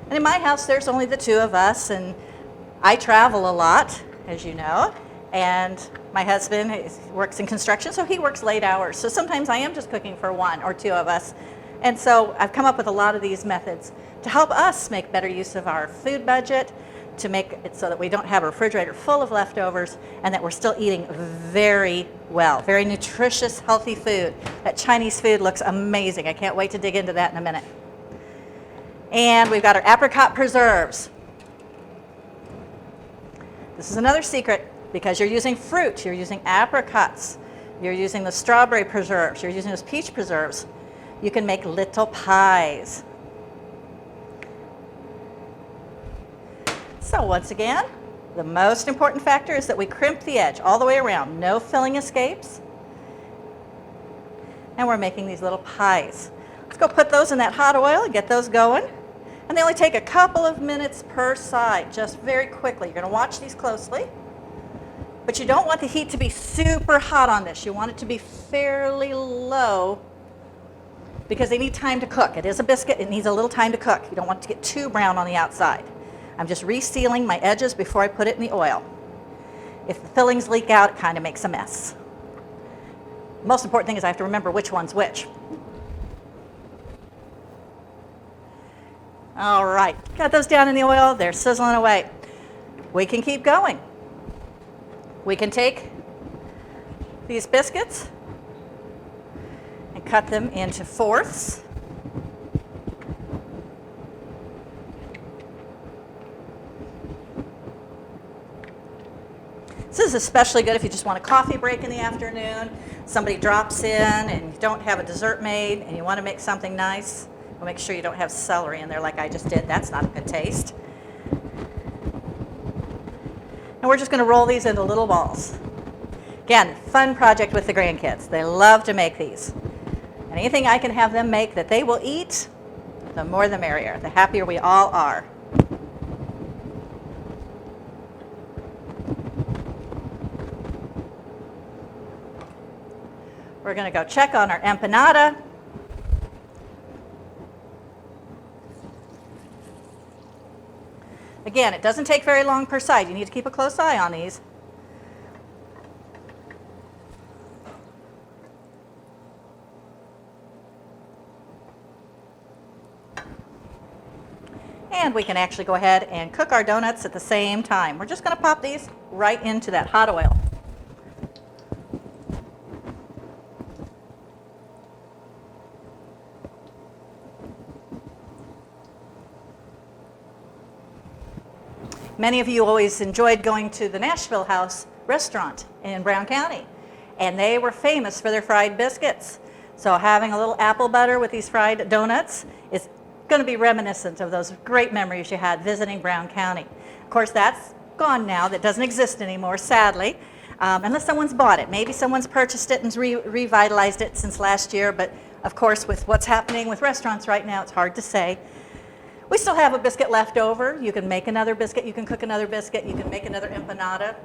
And in my house, there's only the two of us, and I travel a lot, as you know, and my husband works in construction, so he works late hours. So sometimes I am just cooking for one or two of us. And so I've come up with a lot of these methods to help us make better use of our food budget, to make it so that we don't have a refrigerator full of leftovers and that we're still eating very well, very nutritious, healthy food. That Chinese food looks amazing. I can't wait to dig into that in a minute. And we've got our apricot preserves. This is another secret because you're using fruit, you're using apricots, you're using the strawberry preserves, you're using those peach preserves. You can make little pies. So once again, the most important factor is that we crimp the edge all the way around. No filling escapes. And we're making these little pies. Let's go put those in that hot oil and get those going. And they only take a couple of minutes per side, just very quickly. You're going to watch these closely. But you don't want the heat to be super hot on this. You want it to be fairly low because they need time to cook. It is a biscuit. It needs a little time to cook. You don't want it to get too brown on the outside. I'm just resealing my edges before I put it in the oil. If the fillings leak out, it kind of makes a mess. The most important thing is I have to remember which one's which. All right, got those down in the oil. They're sizzling away. We can keep going. We can take these biscuits and cut them into fourths. This is especially good if you just want a coffee break in the afternoon. Somebody drops in and you don't have a dessert made and you want to make something nice. Well, make sure you don't have celery in there like I just did. That's not a good taste. And we're just going to roll these into little balls. Again, fun project with the grandkids. They love to make these. And anything I can have them make that they will eat, the more the merrier. The happier we all are. We're going to go check on our empanada. Again, it doesn't take very long per side. You need to keep a close eye on these. And we can actually go ahead and cook our donuts at the same time. We're just going to pop these right into that hot oil. Many of you always enjoyed going to the Nashville House restaurant in Brown County, and they were famous for their fried biscuits. So having a little apple butter with these fried donuts is going to be reminiscent of those great memories you had visiting Brown County. Of course, that's gone now. That doesn't exist anymore, sadly, unless someone's bought it. Maybe someone's purchased it and revitalized it since last year, but of course, with what's happening with restaurants right now, it's hard to say. We still have a biscuit left over. You can make another biscuit, you can cook another biscuit, you can make another empanada.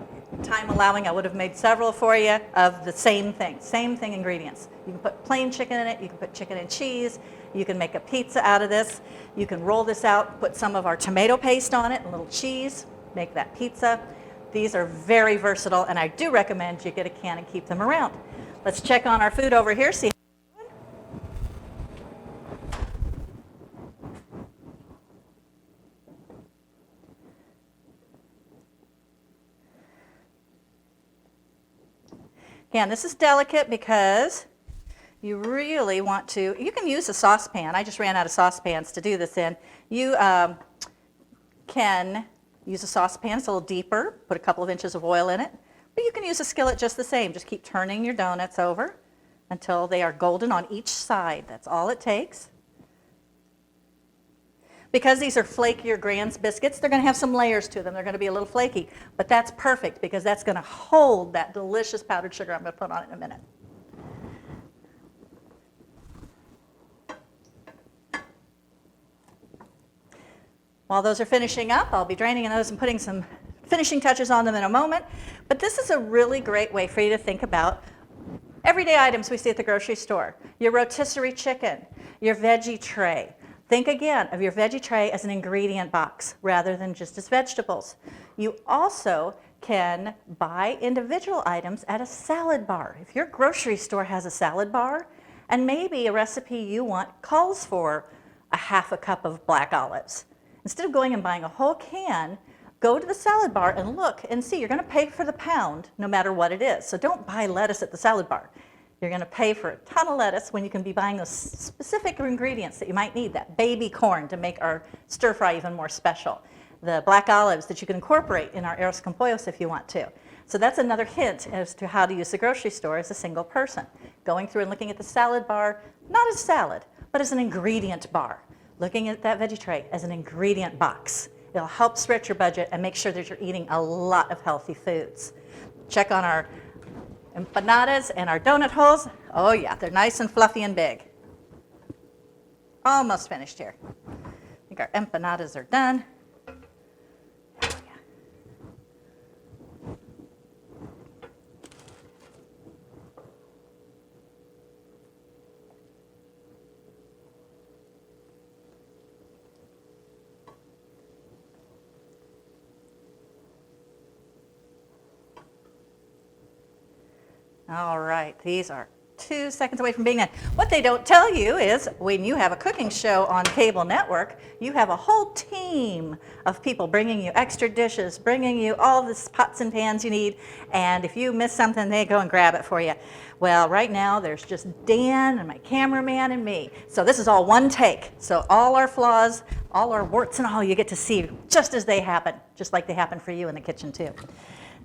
Time allowing, I would have made several for you of the same thing ingredients. You can put plain chicken in it, you can put chicken and cheese, you can make a pizza out of this, you can roll this out, put some of our tomato paste on it, a little cheese, make that pizza. These are very versatile, and I do recommend you get a can and keep them around. Let's check on our food over here, see. Again, this is delicate because you really want to, you can use a saucepan. I just ran out of saucepans to do this in. You can use a saucepan. It's a little deeper. Put a couple of inches of oil in it. But you can use a skillet just the same. Just keep turning your donuts over until they are golden on each side. That's all it takes. Because these are flakier Grand's biscuits, they're going to have some layers to them. They're going to be a little flaky. But that's perfect because that's going to hold that delicious powdered sugar I'm going to put on it in a minute. While those are finishing up, I'll be draining those and putting some finishing touches on them in a moment. But this is a really great way for you to think about everyday items we see at the grocery store. Your rotisserie chicken, your veggie tray. Think again of your veggie tray as an ingredient box rather than just as vegetables. You also can buy individual items at a salad bar. If your grocery store has a salad bar and maybe a recipe you want calls for a half a cup of black olives, instead of going and buying a whole can, go to the salad bar and look and see. You're going to pay for the pound no matter what it is. So don't buy lettuce at the salad bar. You're going to pay for a ton of lettuce when you can be buying those specific ingredients that you might need, that baby corn to make our stir fry even more special, the black olives that you can incorporate in our Heiress con pollos if you want to. So that's another hint as to how to use the grocery store as a single person. Going through and looking at the salad bar, not as salad, but as an ingredient bar. Looking at that veggie tray as an ingredient box. It'll help stretch your budget and make sure that you're eating a lot of healthy foods. Check on our empanadas and our donut holes. Oh yeah, they're nice and fluffy and big. Almost finished here. I think our empanadas are done. Oh, yeah. All right, these are 2 seconds away from being done. What they don't tell you is when you have a cooking show on cable network, you have a whole team of people bringing you extra dishes, bringing you all the pots and pans you need, and if you miss something, they go and grab it for you. Well, right now there's just Dan and my cameraman and me. So this is all one take. So all our flaws, all our warts and all, you get to see just as they happen, just like they happen for you in the kitchen too.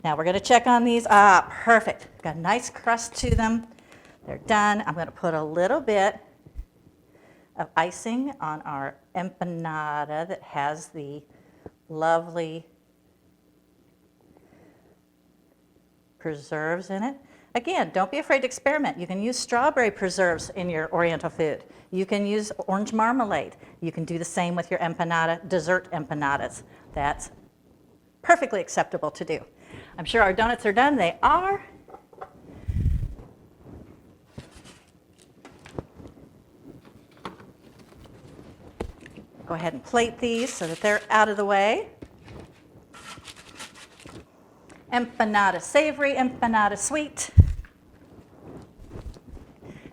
Now we're going to check on these. Perfect. Got a nice crust to them. They're done. I'm going to put a little bit of icing on our empanada that has the lovely preserves in it. Again, don't be afraid to experiment. You can use strawberry preserves in your Oriental food. You can use orange marmalade. You can do the same with your empanada, dessert empanadas. That's perfectly acceptable to do. I'm sure our donuts are done. They are. Go ahead and plate these so that they're out of the way. Empanada savory, empanada sweet.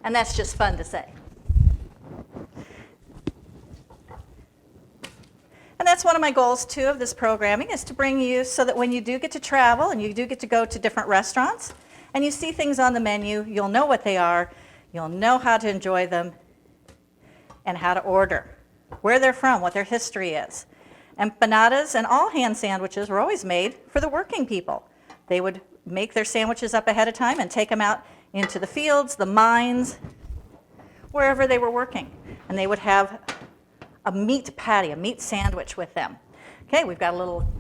And that's just fun to say. And that's one of my goals, too, of this programming, is to bring you so that when you do get to travel and you do get to go to different restaurants and you see things on the menu, you'll know what they are, you'll know how to enjoy them, and how to order, where they're from, what their history is. Empanadas and all hand sandwiches were always made for the working people. They would make their sandwiches up ahead of time and take them out into the fields, the mines, wherever they were working. And they would have a meat patty, a meat sandwich with them. Okay, we've got a little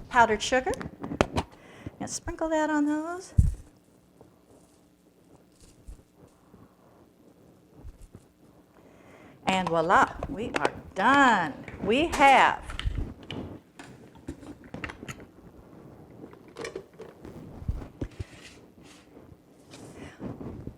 powdered sugar. Gonna sprinkle that on those. And voila, we are done. We have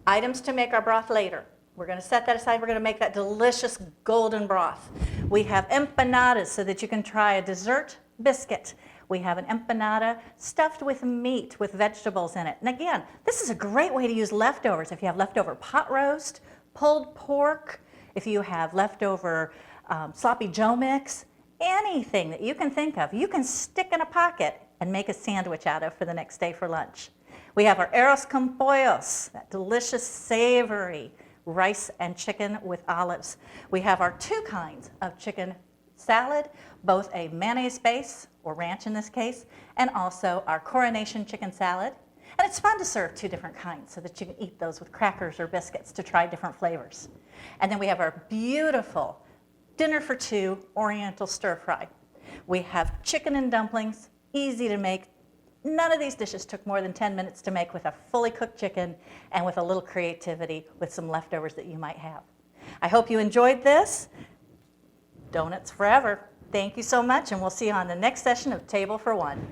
items to make our broth later. We're going to set that aside. We're going to make that delicious golden broth. We have empanadas so that you can try a dessert biscuit. We have an empanada stuffed with meat with vegetables in it. And again, this is a great way to use leftovers. If you have leftover pot roast, pulled pork, if you have leftover sloppy Joe mix, anything that you can think of, you can stick in a pocket and make a sandwich out of for the next day for lunch. We have our Heiress con pollos, that delicious savory rice and chicken with olives. We have our 2 kinds of chicken salad, both a mayonnaise base, or ranch in this case, and also our Coronation chicken salad. And it's fun to serve 2 different kinds so that you can eat those with crackers or biscuits to try different flavors. And then we have our beautiful dinner for 2 Oriental stir fry. We have chicken and dumplings, easy to make. None of these dishes took more than 10 minutes to make with a fully cooked chicken and with a little creativity with some leftovers that you might have. I hope you enjoyed this. Donuts forever. Thank you so much, and we'll see you on the next session of Table for One.